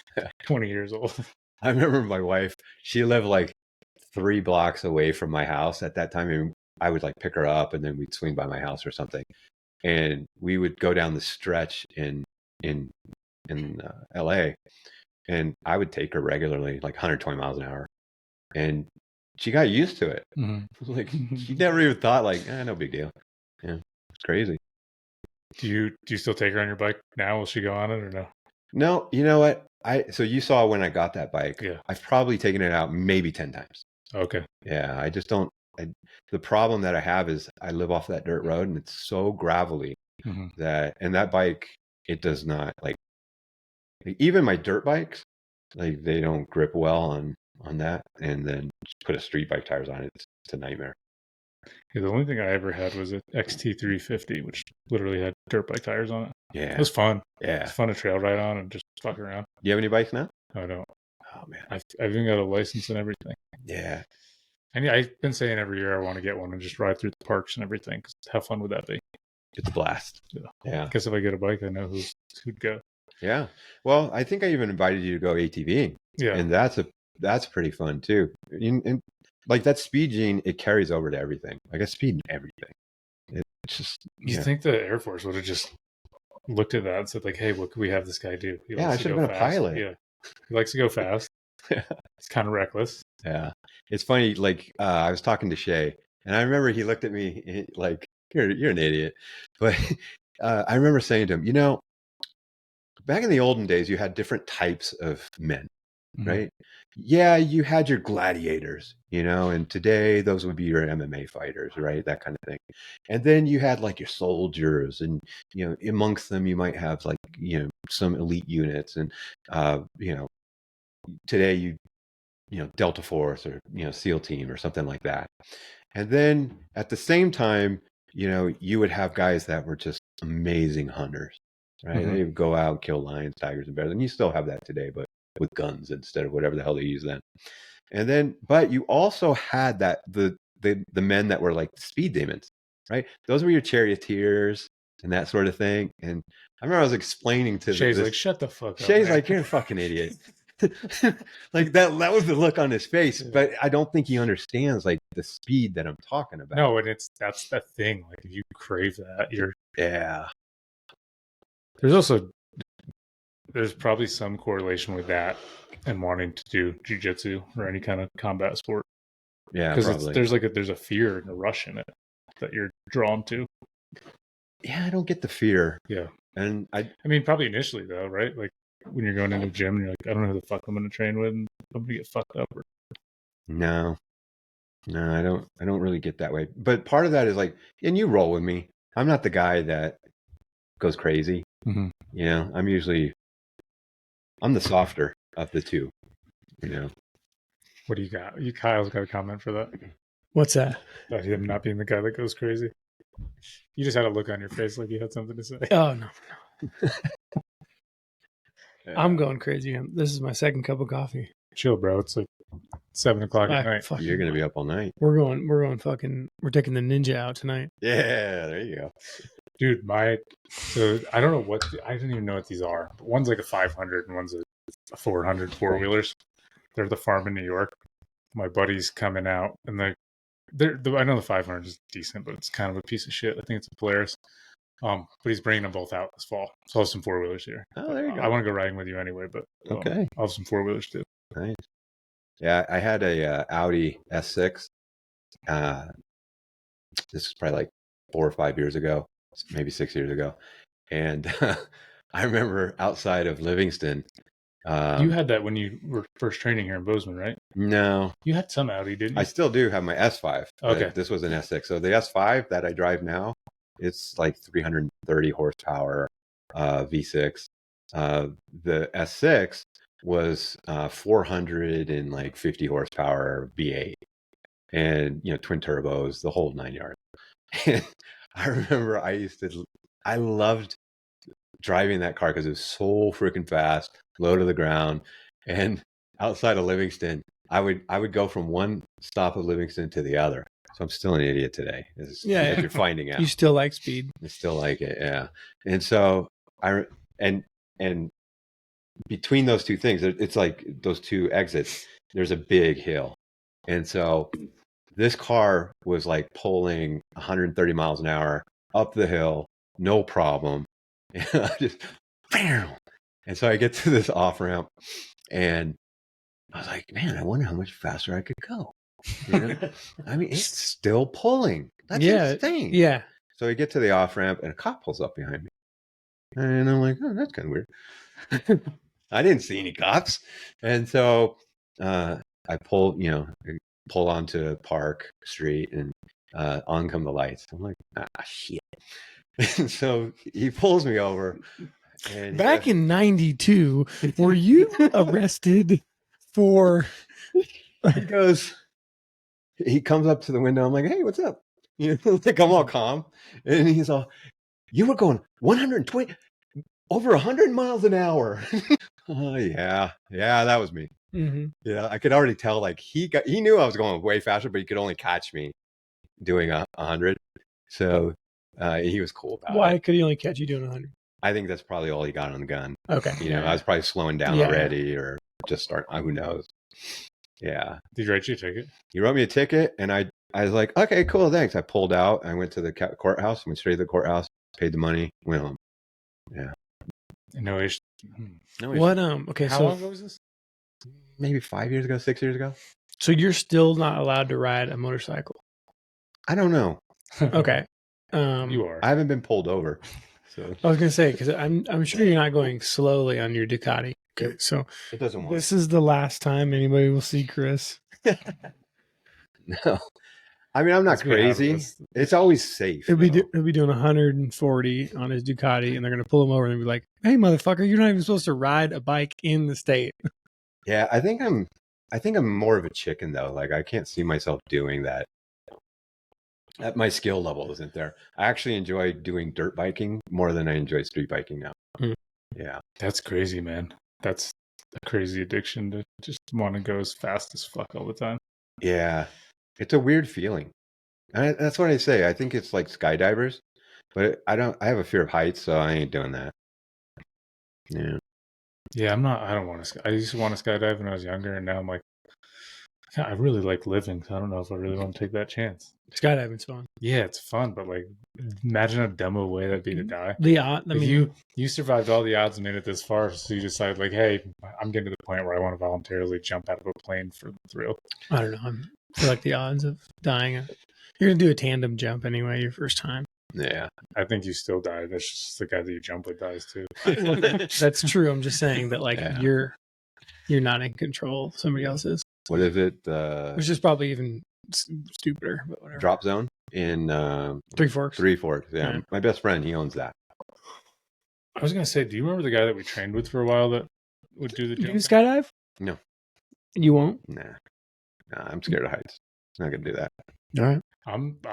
20 years old. I remember my wife, she lived like 3 blocks away from my house at that time. And I would like pick her up and then we'd swing by my house or something. And we would go down the stretch in LA, and I would take her regularly, like 120 miles an hour. And she got used to it. Like she never even thought like, no big deal. Yeah, it's crazy. Do you still take her on your bike now? Will she go on it or no? No, you know what? So you saw when I got that bike. Yeah. I've probably taken it out maybe 10 times. Okay. Yeah, I just don't. The problem that I have is I live off that dirt road, and it's so gravelly that bike, it does not like even my dirt bikes, like they don't grip well on that. And then just put a street bike tires on it. It's a nightmare. Yeah, the only thing I ever had was an XT350, which literally had dirt bike tires on it. Yeah, it was fun. Yeah, it's fun to trail ride on and just fuck around. Do you have any bikes now? I don't. Oh man, I've even got a license and everything. Yeah. And yeah, I've been saying every year I want to get one and just ride through the parks and everything. Cause how fun would that be? It's a blast. Yeah. I guess if I get a bike, I know who'd go. Yeah. Well, I think I even invited you to go ATVing. Yeah. And that's pretty fun too. And like that speed gene, it carries over to everything. Like I speed in everything. It's just. You think the Air Force would have just looked at that and said like, "Hey, what could we have this guy do? I should have been a pilot. Yeah. He likes to go fast. It's kind of reckless. Yeah. It's funny. Like I was talking to Shay, and I remember he looked at me like, "You're an idiot," but I remember saying to him, back in the olden days, you had different types of men. right? Yeah, you had your gladiators, and today those would be your MMA fighters, right? That kind of thing. And then you had like your soldiers, and amongst them you might have like some elite units, and today Delta Force or SEAL team or something like that. And then at the same time, you would have guys that were just amazing hunters, right? They would go out, kill lions, tigers, and bears, and you still have that today, but with guns instead of whatever the hell they use then. And then, but you also had that the men that were like speed demons, right? Those were your charioteers and that sort of thing. And I remember I was explaining to Shay's like, shut the fuck up. Shay's man. like, you're a fucking idiot. Like that was the look on his face, but I don't think he understands like the speed that I'm talking about. No, and that's the thing. Like if you crave that, there's probably some correlation with that and wanting to do jiu-jitsu or any kind of combat sport. Yeah, because there's a fear and a rush in it that you're drawn to. Yeah, I don't get the fear. Yeah, and I mean, probably initially though, right? Like when you're going into the gym and you're like, I don't know who the fuck I'm going to train with, and I'm going to get fucked up. No, I don't really get that way. But part of that is like, and you roll with me. I'm not the guy that goes crazy. Mm-hmm. I'm the softer of the two. What do you got? Kyle's got a comment for that. What's that? About him not being the guy that goes crazy. You just had a look on your face like you had something to say. Oh no. I'm going crazy. This is my second cup of coffee. Chill, bro. It's like 7 o'clock at night. You're gonna be up all night. We're taking the ninja out tonight. Yeah, there you go. Dude, so I don't know I don't even know what these are. But one's like a 500 and one's a 400 four-wheelers. They're at the farm in New York. My buddy's coming out, and I know the 500 is decent, but it's kind of a piece of shit. I think it's a Polaris. But he's bringing them both out this fall. So I'll have some four-wheelers here. Oh, there you go. I want to go riding with you anyway, but okay. I'll have some four-wheelers too. Nice. Yeah, I had a Audi S6. This is probably like 4 or 5 years ago, maybe 6 years ago. And I remember outside of Livingston. You had that when you were first training here in Bozeman, right? No. You had some Audi, didn't you? I still do have my S5. Okay. This was an S6. So the S5 that I drive now, it's like 330 horsepower V6. The S6 was 450 horsepower V8. And, twin turbos, the whole 9 yards. And I remember I loved driving that car because it was so freaking fast, low to the ground. And outside of Livingston, I would go from one stop of Livingston to the other. So I'm still an idiot today. As you're finding out. You still like speed. I still like it, yeah. And so and between those two things, it's like those two exits, there's a big hill. And so this car was like pulling 130 miles an hour up the hill, no problem. And I just, bam! And so I get to this off ramp, and I was like, man, I wonder how much faster I could go. I mean, it's still pulling. That's insane. Yeah. So I get to the off ramp, and a cop pulls up behind me, and I'm like, oh, that's kind of weird. I didn't see any cops, and so I pull onto Park Street, and on come the lights. I'm like, shit. And so he pulls me over. And back in 92, were you arrested for? He comes up to the window. I'm like, hey, what's up? Like I'm all calm. And he's all, you were going 120, over 100 miles an hour. Oh, yeah. Yeah, that was me. Mm-hmm. Yeah, I could already tell, like, he knew I was going way faster, but he could only catch me doing 100. So he was cool about it. Why could he only catch you doing 100? I think that's probably all he got on the gun. Okay. I was probably slowing down already, or just who knows. Yeah. Did he write you a ticket? He wrote me a ticket, and I was like, okay, cool, thanks. I pulled out. I went to the courthouse, went straight to the courthouse, paid the money, went home. Yeah. No issue. What? Okay. How long ago was this? Maybe 5 years ago, 6 years ago. So you're still not allowed to ride a motorcycle? I don't know. Okay. You are. I haven't been pulled over. So I was gonna say, because I'm sure you're not going slowly on your Ducati. Okay, so It doesn't want. this is the last time anybody will see Chris. No, I mean I'm not Let's be honest, crazy. that's- It's always safe. He'll be though. he'll be doing 140 on his Ducati, and they're gonna pull him over and be like, "Hey, motherfucker, you're not even supposed to ride a bike in the state." Yeah, I think I'm more of a chicken though. Like I can't see myself doing that. At my skill level isn't there. I actually enjoy doing dirt biking more than I enjoy street biking now. Hmm. Yeah. That's crazy, man. That's a crazy addiction to just want to go as fast as fuck all the time. Yeah. It's a weird feeling. And that's what I say. I think it's like skydivers, but I have a fear of heights, so I ain't doing that. Yeah. Yeah, I don't want to. I used to want to skydive when I was younger, and now I'm like, yeah, I really like living, so I don't know if I really want to take that chance. Skydiving's fun. Yeah, it's fun, but like, imagine how dumb a way that'd be to die. I Like, mean, you survived all the odds and made it this far, so you decide like, hey, I'm getting to the point where I want to voluntarily jump out of a plane for the thrill. I don't know. I feel like the odds of dying. You're gonna do a tandem jump anyway, your first time. Yeah. I think you still die. That's just the guy that you jump with dies too. That's true. I'm just saying that like Yeah. you're not in control. Somebody else is, What is it? which is probably even stupider. But whatever. Drop Zone in Three Forks. Three Forks. Yeah. Yeah. My best friend, he owns that. I was gonna say, do you remember the guy that we trained with for a while that would do the You jump? can skydive? No. You won't? Nah, I'm scared of heights. I'm not gonna do that. All right.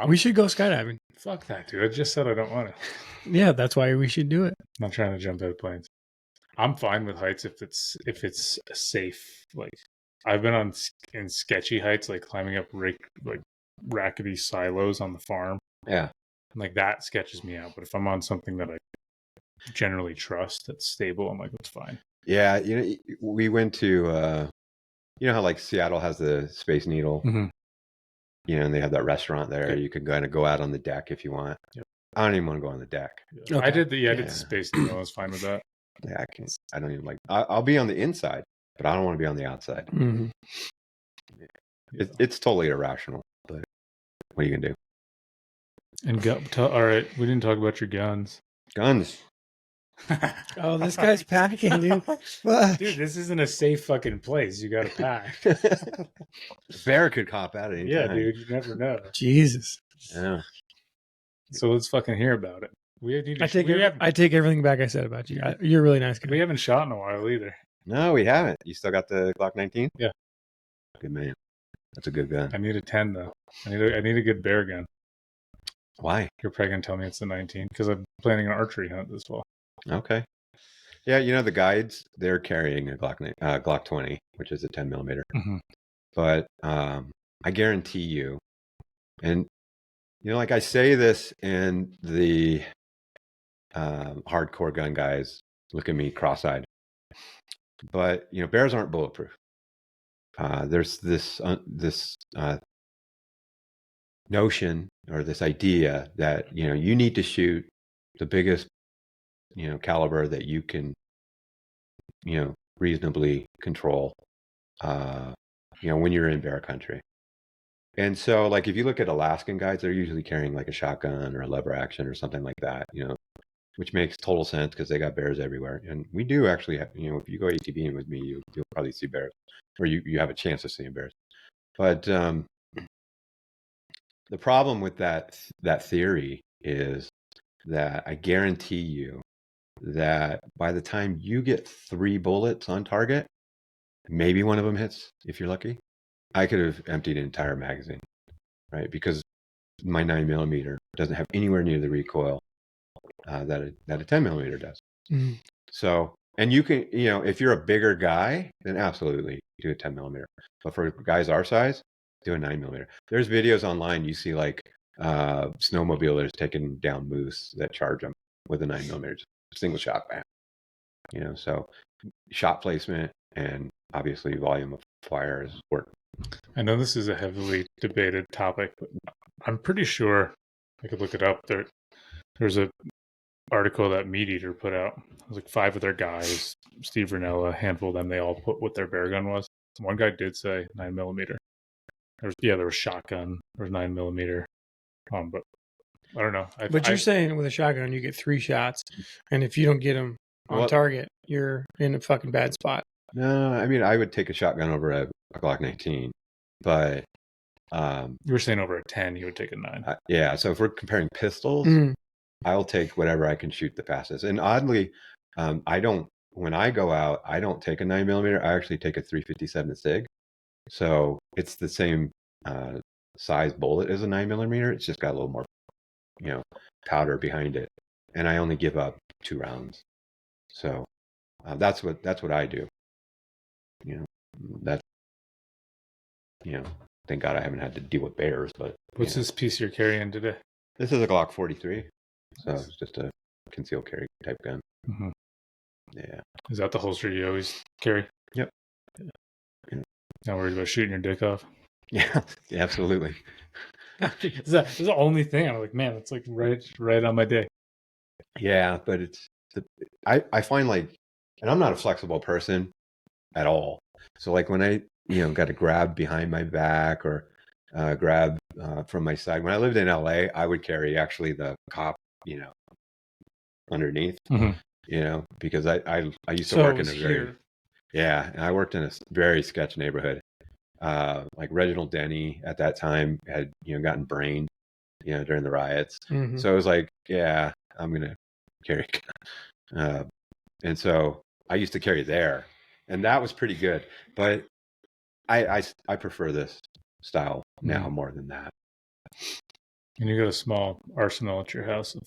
We should go skydiving. Fuck that, dude. I just said I don't want to. Yeah, that's why we should do it. I'm not trying to jump out of planes. I'm fine with heights if it's safe. Like I've been in sketchy heights, like climbing up like rackety silos on the farm. Yeah. And like that sketches me out. But if I'm on something that I generally trust that's stable, I'm like, that's fine. Yeah. You know, we went to you know how like Seattle has the Space Needle. Mm-hmm. You know, and they have that restaurant there. Yep. You could kind of go out on the deck if you want. Yep. I don't even want to go on the deck. Yeah. Okay. I did Yeah. the Space Needle. I was fine with that. Yeah, I can't. I don't even like. I'll be on the inside, but I don't want to be on the outside. Mm-hmm. It's totally irrational. But what are you gonna do? And all right, we didn't talk about your guns. Guns. Oh, this guy's packing, dude. Fuck. Dude, this isn't a safe fucking place. You got to pack. Bear could cop out at any Yeah, time. dude, you never know. Jesus. Yeah. So let's fucking hear about it. I take everything back I said about you. You're a really nice guy. We haven't shot in a while either. No, we haven't. You still got the Glock 19? Yeah. Good man. That's a good gun. I need a 10 though. I need a good bear gun. Why? You're probably gonna tell me it's a 19 because I'm planning an archery hunt this fall. Okay. Yeah, you know the guides, they're carrying a Glock 20, which is a 10 millimeter. Mm-hmm. But I guarantee you, and you know, like I say this, and the hardcore gun guys look at me cross-eyed. But you know, bears aren't bulletproof. There's this notion or this idea that you know you need to shoot the biggest caliber that you can reasonably control when you're in bear country. And so like if you look at Alaskan guides, they're usually carrying like a shotgun or a lever action or something like that, which makes total sense because they got bears everywhere. And we do actually have, if you go ATVing with me, you'll probably see bears, or you have a chance of seeing bears. But the problem with that theory is that I guarantee you that by the time you get 3 bullets on target, maybe one of them hits if you're lucky. I could have emptied an entire magazine, right? Because my 9mm doesn't have anywhere near the recoil that a 10mm does. Mm-hmm. So, and you can, if you're a bigger guy, then absolutely do a 10mm. But for guys our size, do a 9mm. There's videos online you see like snowmobilers taking down moose that charge them with a 9mm, single shot, bam. So shot placement and obviously volume of fire is important. I know this is a heavily debated topic, but I'm pretty sure I could look it up. There's an article that Meat Eater put out. It was like 5 of their guys, Steve Ranella, a handful of them, they all put what their bear gun was. One guy did say 9mm. There was shotgun, there was 9mm. But I don't know. But you're saying with a shotgun, you get 3 shots, and if you don't get them on target, you're in a fucking bad spot. No, I mean, I would take a shotgun over a Glock 19, but you were saying over a 10, you would take a 9. Yeah. So if we're comparing pistols, I'll take whatever I can shoot the fastest. And oddly, when I go out, I don't take a 9mm. I actually take a 357 SIG. So it's the same size bullet as a 9mm. It's just got a little more, powder behind it. And I only give up 2 rounds. So that's what I do. Thank God I haven't had to deal with bears. But what's this piece you're carrying today? This is a Glock 43. So it's just a concealed carry type gun. Mm-hmm. Yeah. Is that the holster you always carry? Yep. Not worried about shooting your dick off? Yeah, absolutely. Is that the only thing? I'm like, man, that's like right on my day. Yeah, but I find like, and I'm not a flexible person at all. So like when I, got to grab behind my back or grab from my side. When I lived in LA, I would carry actually the cop, underneath, because I used to work in I worked in a very sketch neighborhood. Like Reginald Denny at that time had, gotten brained, during the riots. Mm-hmm. So it was like, yeah, I'm going to carry. And so I used to carry there, and that was pretty good. But I prefer this style now more than that. And you got a small arsenal at your house of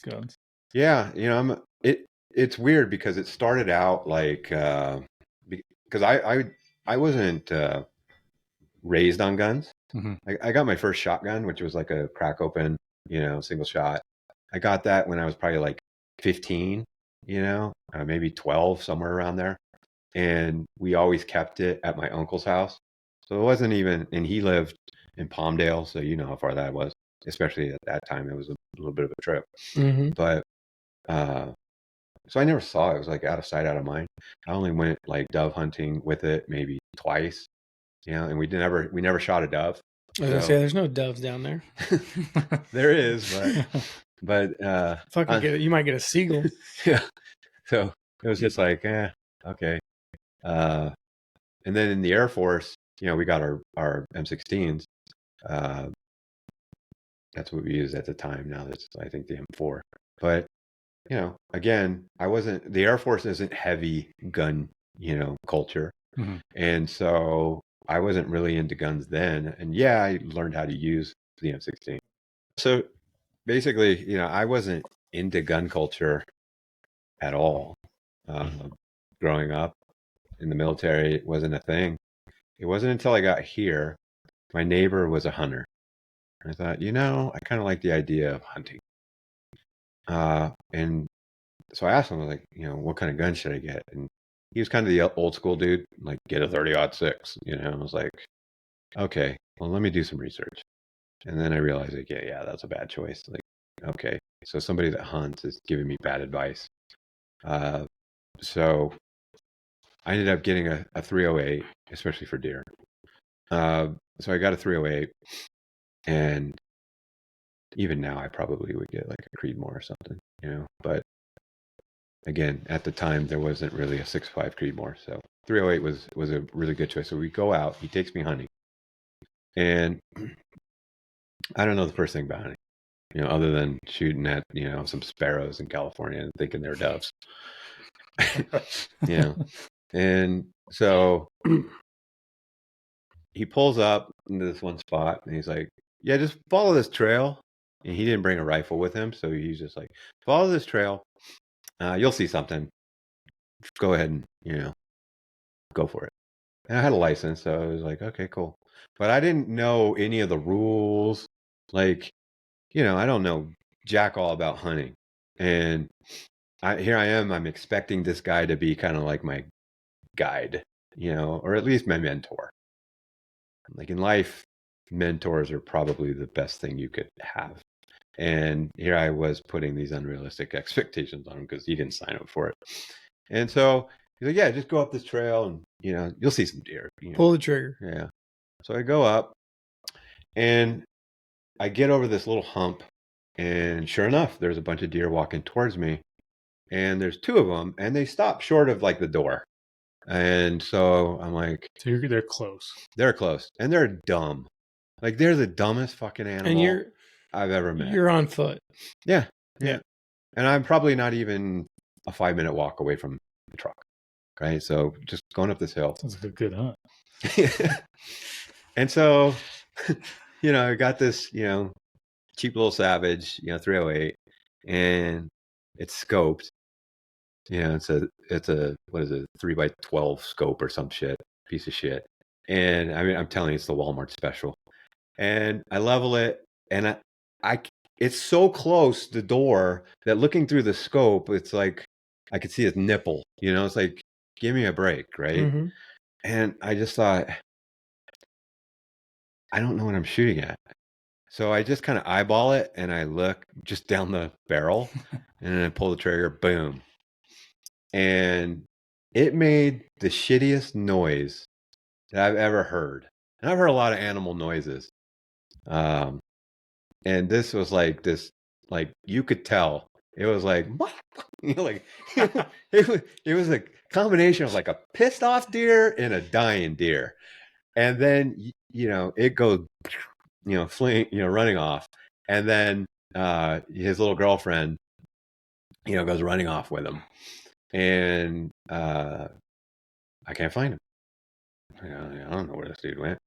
guns. Yeah, it's weird because it started out like because I wasn't raised on guns. Mm-hmm. I got my first shotgun, which was like a crack open, single shot. I got that when I was probably like 15, maybe 12, somewhere around there. And we always kept it at my uncle's house. So it wasn't even, and he lived in Palmdale. So you know how far that was, especially at that time. It was a little bit of a trip. Mm-hmm. But so I never saw it. It was like out of sight, out of mind. I only went like dove hunting with it maybe twice, and we never shot a dove. I was gonna say there's no doves down there. There is, but you might get a seagull. Yeah. So it was just like, okay. And then in the Air Force, we got our M16s. That's what we used at the time. Now that's, I think, the M4. But again, the Air Force isn't heavy gun, culture. Mm-hmm. And so I wasn't really into guns then. And yeah, I learned how to use the M16. So basically, I wasn't into gun culture at all. Growing up in the military, it wasn't a thing. It wasn't until I got here, my neighbor was a hunter. I thought, I kind of like the idea of hunting. And so I asked him, like, what kind of gun should I get? And he was kind of the old school dude, like, get a 30-06. I was like, okay, well, let me do some research. And then I realized, like, yeah, that's a bad choice. Like, okay, so somebody that hunts is giving me bad advice. So I ended up getting a 308, especially for deer. So I got a 308, and even now I probably would get like a Creedmoor or something, but again, at the time there wasn't really a 6.5 Creedmoor, so 308 was a really good choice. So we go out, he takes me hunting, and I don't know the first thing about hunting, other than shooting at, some sparrows in California and thinking they're doves. And so he pulls up into this one spot and he's like, yeah, just follow this trail. And he didn't bring a rifle with him, so he's just like, follow this trail. You'll see something. Go ahead and, go for it. And I had a license, so I was like, okay, cool. But I didn't know any of the rules. Like, I don't know jack all about hunting. And here I am, I'm expecting this guy to be kind of like my guide, or at least my mentor. Like in life, mentors are probably the best thing you could have. And here I was putting these unrealistic expectations on him because he didn't sign up for it. And so he's like, yeah, just go up this trail and, you'll see some deer. Pull the trigger. Yeah. So I go up and I get over this little hump, and sure enough, there's a bunch of deer walking towards me. and there's 2 of them, and they stop short of like the door. And so I'm like, So they're close. they're close, and they're dumb. Like they're the dumbest fucking animal I've ever met. You're on foot. Yeah. Yeah. And I'm probably not even a 5-minute walk away from the truck. Right. So just going up this hill. Sounds like a good hunt. And so, I got this, cheap little Savage, 308, and it's scoped. It's a what is it, 3x12 scope or some shit, piece of shit. And I mean, I'm telling you, it's the Walmart special. And I level it, and it's so close to the door that looking through the scope, it's like I could see his nipple. It's like, give me a break, right? Mm-hmm. And I just thought, I don't know what I'm shooting at. So I just kind of eyeball it, and I look just down the barrel, and then I pull the trigger, boom. And it made the shittiest noise that I've ever heard. And I've heard a lot of animal noises. And this was like this, like you could tell it was like, what? Like it was a combination of like a pissed off deer and a dying deer. And then, it goes, fleeing, running off. And then his little girlfriend, goes running off with him. And I can't find him. I don't know where this dude went.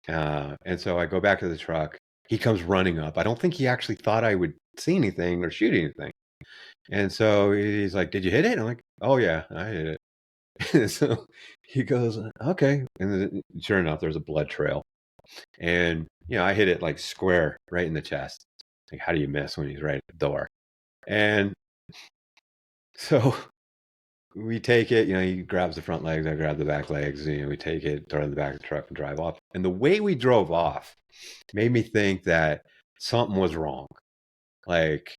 And so I go back to the truck. He comes running up. I don't think he actually thought I would see anything or shoot anything. And so he's like, "Did you hit it?" I'm like, "Oh yeah, I hit it." And so he goes, "Okay." And then, sure enough, there's a blood trail. And I hit it like square right in the chest. Like, how do you miss when he's right at the door? And so we take it, he grabs the front legs, I grab the back legs, we take it, throw it in the back of the truck and drive off. And the way we drove off made me think that something was wrong. Like,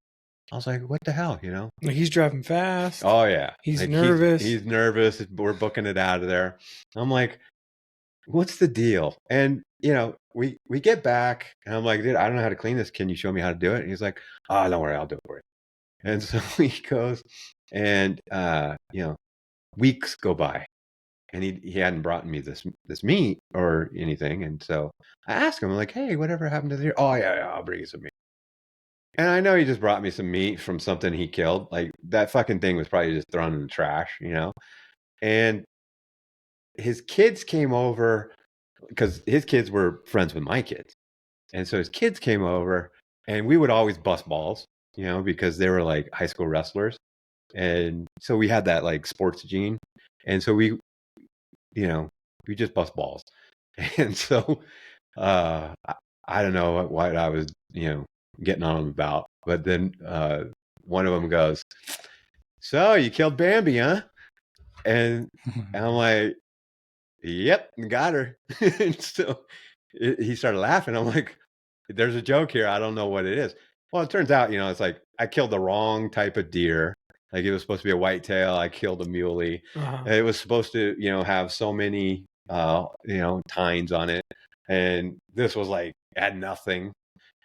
I was like, what the hell, Like he's driving fast. Oh, yeah. He's like, nervous. He's nervous. We're booking it out of there. I'm like, what's the deal? And, we get back, and I'm like, dude, I don't know how to clean this. Can you show me how to do it? And he's like, oh, don't worry, I'll do it for you. And so he goes, and, weeks go by, and he hadn't brought me this meat or anything. And so I asked him, like, hey, whatever happened to the deer? Oh, yeah, I'll bring you some meat. And I know he just brought me some meat from something he killed. Like, that fucking thing was probably just thrown in the trash, And his kids came over, because his kids were friends with my kids. And so his kids came over, and we would always bust balls, because they were like high school wrestlers. And so we had that like sports gene. And so we just bust balls. And so I don't know what I was, getting on them about. But then one of them goes, so you killed Bambi, huh? And I'm like, yep, got her. And so he started laughing. I'm like, there's a joke here. I don't know what it is. Well, it turns out, it's like I killed the wrong type of deer. Like, it was supposed to be a whitetail. I killed a muley. Uh-huh. It was supposed to, have so many, tines on it. And this was like, had nothing.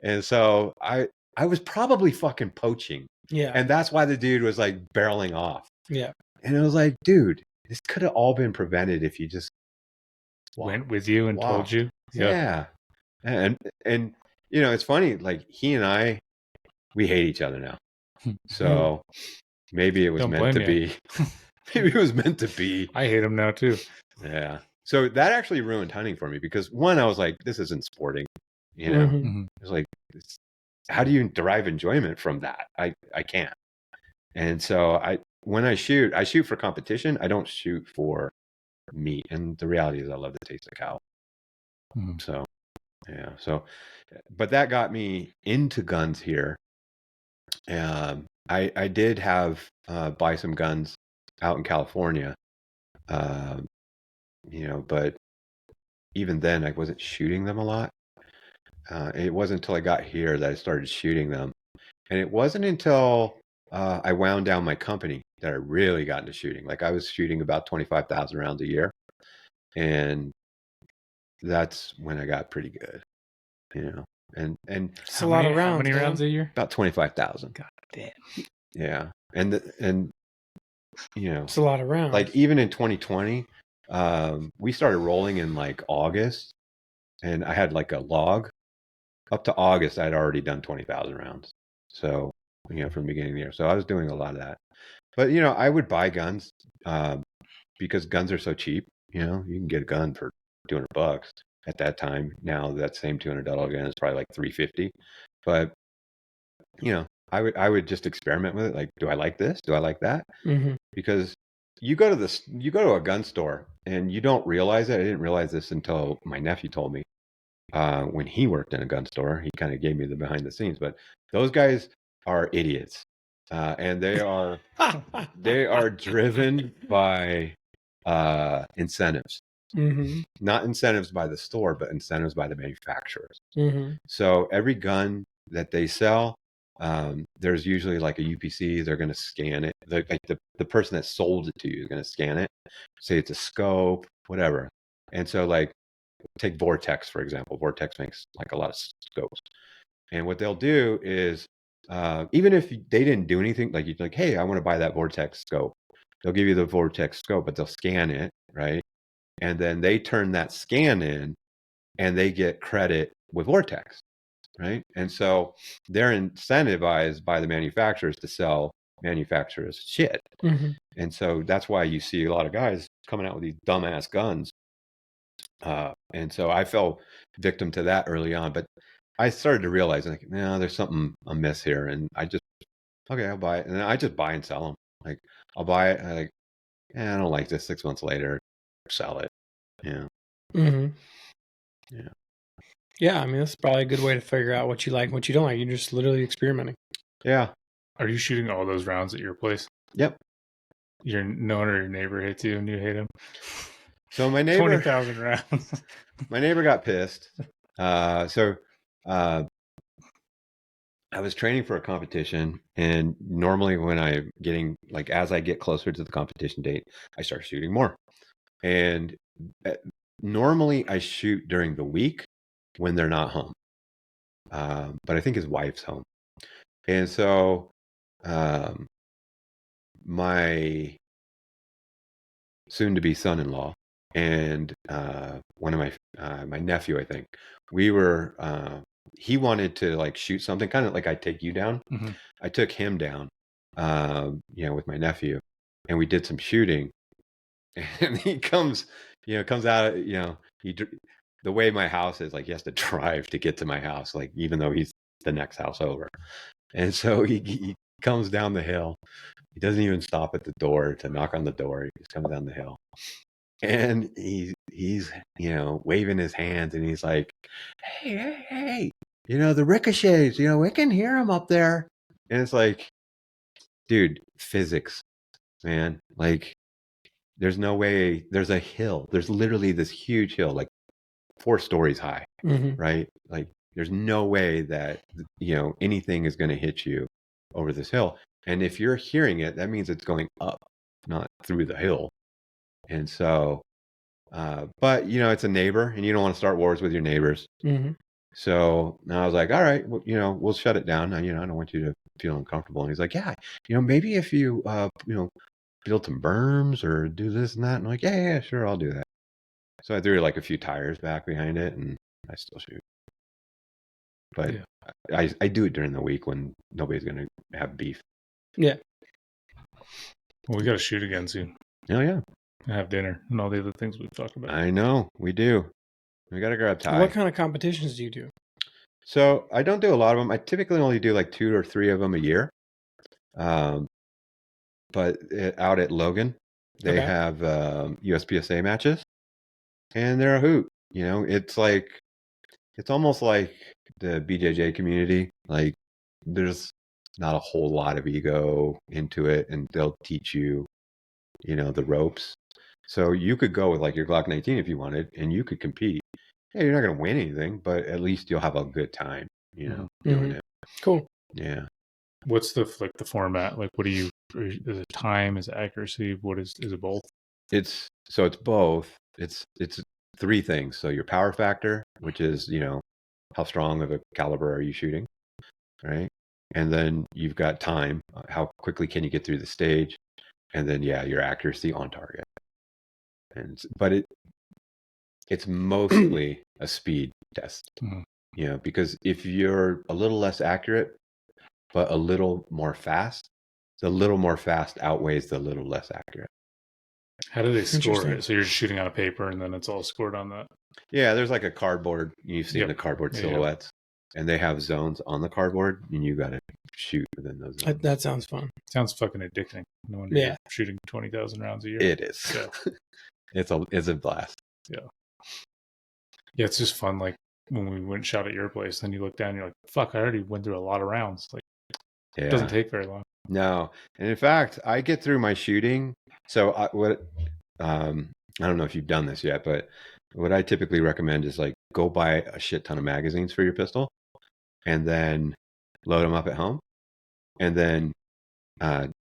And so I was probably fucking poaching. Yeah. And that's why the dude was like barreling off. Yeah. And it was like, dude, this could have all been prevented if you just went with you and told you. Yeah. And it's funny, like he and I, we hate each other now. So maybe it was meant to be. Maybe it was meant to be. I hate him now too. Yeah. So that actually ruined hunting for me, because one, I was like, this isn't sporting. Mm-hmm. It's like, how do you derive enjoyment from that? I can't. And so when I shoot for competition. I don't shoot for meat. And the reality is I love the taste of cow. Mm-hmm. So, yeah. So, but that got me into guns here. I did have buy some guns out in California, but even then I wasn't shooting them a lot. It wasn't until I got here that I started shooting them. And it wasn't until I wound down my company that I really got into shooting. Like, I was shooting about 25,000 rounds a year. And that's when I got pretty good, And it's a lot of rounds. How many rounds a year? About 25,000. God damn. Yeah. and It's a lot of rounds. like even in 2020, we started rolling in like August, and I had like a log. Up to August, I'd already done 20,000 rounds. So, from the beginning of the year. So I was doing a lot of that. But, I would buy guns because guns are so cheap. You can get a gun for $200 at that time. Now that same $200 gun is probably like $350. But, I would just experiment with it. Like, do I like this? Do I like that? Mm-hmm. Because you go to a gun store and you don't realize it. I didn't realize this until my nephew told me. When he worked in a gun store, he kind of gave me the behind the scenes. But those guys are idiots, and they are driven by incentives. Mm-hmm. Not incentives by the store, but incentives by the manufacturers. Mm-hmm. So every gun that they sell, there's usually like a UPC. They're going to scan it. Like the person that sold it to you is going to scan it, say it's a scope, whatever. And so like, take Vortex, for example. Vortex makes like a lot of scopes. And what they'll do is, even if they didn't do anything, like you're like, hey, I want to buy that Vortex scope. They'll give you the Vortex scope, but they'll scan it, right? And then they turn that scan in and they get credit with Vortex, right? And so they're incentivized by the manufacturers to sell manufacturers shit. Mm-hmm. And so that's why you see a lot of guys coming out with these dumbass guns. And so I fell victim to that early on, but I started to realize like, no, there's something amiss here. And okay, I'll buy it. And then I just buy and sell them. Like I'll buy it. I I don't like this. 6 months later, sell it. Yeah. Mm-hmm. Yeah. Yeah, I mean, that's probably a good way to figure out what you like and what you don't like. You're just literally experimenting. Yeah. Are you shooting all those rounds at your place? Yep. No one or your neighbor hits you and you hate him? So my neighbor, 20,000 rounds. my neighbor got pissed. So I was training for a competition, and normally when I'm getting like as I get closer to the competition date, I start shooting more. And normally I shoot during the week when they're not home, but I think his wife's home, and so my soon-to-be son-in-law and one of my nephew, I think we were. He wanted to like shoot something kind of like I take you down. Mm-hmm. I took him down, with my nephew, and we did some shooting. And he comes out. The way my house is, like he has to drive to get to my house, like even though he's the next house over. And so he comes down the hill. He doesn't even stop at the door to knock on the door. He just comes down the hill. And he's waving his hands, and he's like, hey, the ricochets, we can hear them up there. And it's like, dude, physics, man. Like, there's no way. There's a hill. There's literally this huge hill, like 4 stories high, Mm-hmm. right? Like, there's no way that anything is going to hit you over this hill. And if you're hearing it, that means it's going up, not through the hill. And so, but it's a neighbor, and you don't want to start wars with your neighbors. Mm-hmm. So I was like, all right, well, we'll shut it down. I don't want you to feel uncomfortable. And he's like, yeah, maybe if you, build some berms or do this and that. And I'm like, yeah, sure, I'll do that. So I threw like a few tires back behind it, and I still shoot. But yeah. I do it during the week when nobody's going to have beef. Yeah. Well, we got to shoot again soon. Oh, yeah. And have dinner and all the other things we've talked about. I know. We do. We got to grab Ty. What kind of competitions do you do? So I don't do a lot of them. I typically only do like 2 or 3 of them a year. But out at Logan, they have USPSA matches, and they're a hoot. It's almost like the BJJ community. Like, there's not a whole lot of ego into it, and they'll teach you, the ropes. So you could go with like your Glock 19 if you wanted, and you could compete. Hey, you're not going to win anything, but at least you'll have a good time, doing it. Cool. Yeah. What's the format? Like, what do you? Is it time? Is it accuracy? What is it both? It's both. It's 3 things. So your power factor, which is how strong of a caliber are you shooting, right? and then you've got time. How quickly can you get through the stage? And then, your accuracy on target. But it's mostly a speed test, because if you're a little less accurate, but a little more fast, the little more fast outweighs the little less accurate. How do they score it? So you're just shooting on a paper and then it's all scored on that? Yeah, there's like a cardboard. You've seen the cardboard silhouettes, and they have zones on the cardboard, and you got to shoot within those zones. That sounds fun. Sounds fucking addicting. No wonder you're shooting 20,000 rounds a year. It is. Yeah. It's a blast. Yeah. Yeah, it's just fun. Like when we went and shot at your place, then you look down and you're like, fuck, I already went through a lot of rounds. Like, it doesn't take very long. No. And in fact, I get through my shooting. So I don't know if you've done this yet, but what I typically recommend is like go buy a shit ton of magazines for your pistol and then load them up at home and then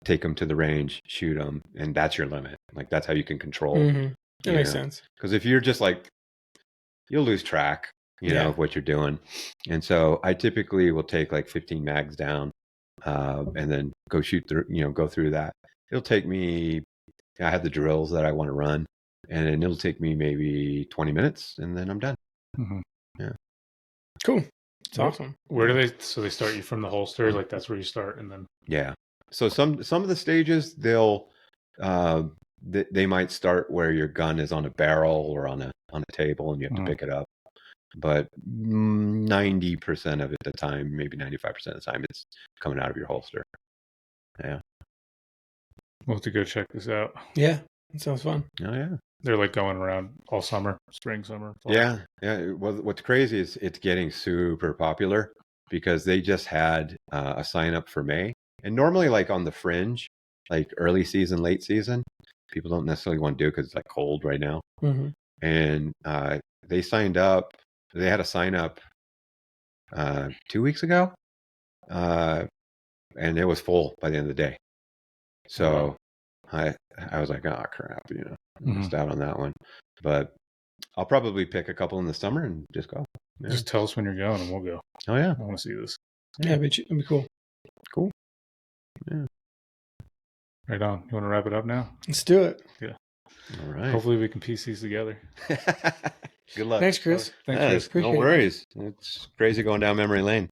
take them to the range, shoot them. And that's your limit. Like that's how you can control. That makes sense. Because if you're just like, you'll lose track, of what you're doing. And so I typically will take like 15 mags down and then go shoot through, go through that. It'll take me, I have the drills that I want to run, and it'll take me maybe 20 minutes and then I'm done. Yeah. Cool. It's awesome. Where do they start you from the holster? Like that's where you start and then. Yeah. So some of the stages they'll, they might start where your gun is on a barrel or on a table and you have to pick it up. But 90% of the time, maybe 95% of the time, it's coming out of your holster. Yeah. We'll have to go check this out. Yeah. It sounds fun. Oh, yeah. They're like going around all summer, spring, summer, fall. Yeah. Yeah. Well, what's crazy is it's getting super popular because they just had a sign up for May. And normally, like on the fringe, like early season, late season, people don't necessarily want to do it because it's like cold right now. And they signed up. They had a sign up 2 weeks ago, and it was full by the end of the day. So I was like, oh crap, I missed out on that one. But I'll probably pick a couple in the summer and just go. Yeah. Just tell us when you're going and we'll go. Oh yeah, I want to see this. Yeah, it'd be cool. Cool. Yeah. Right on. You want to wrap it up now? Let's do it. Yeah. All right. Hopefully we can piece these together. Good luck. Thanks, Chris. Thanks, Chris. No worries. It's crazy going down memory lane.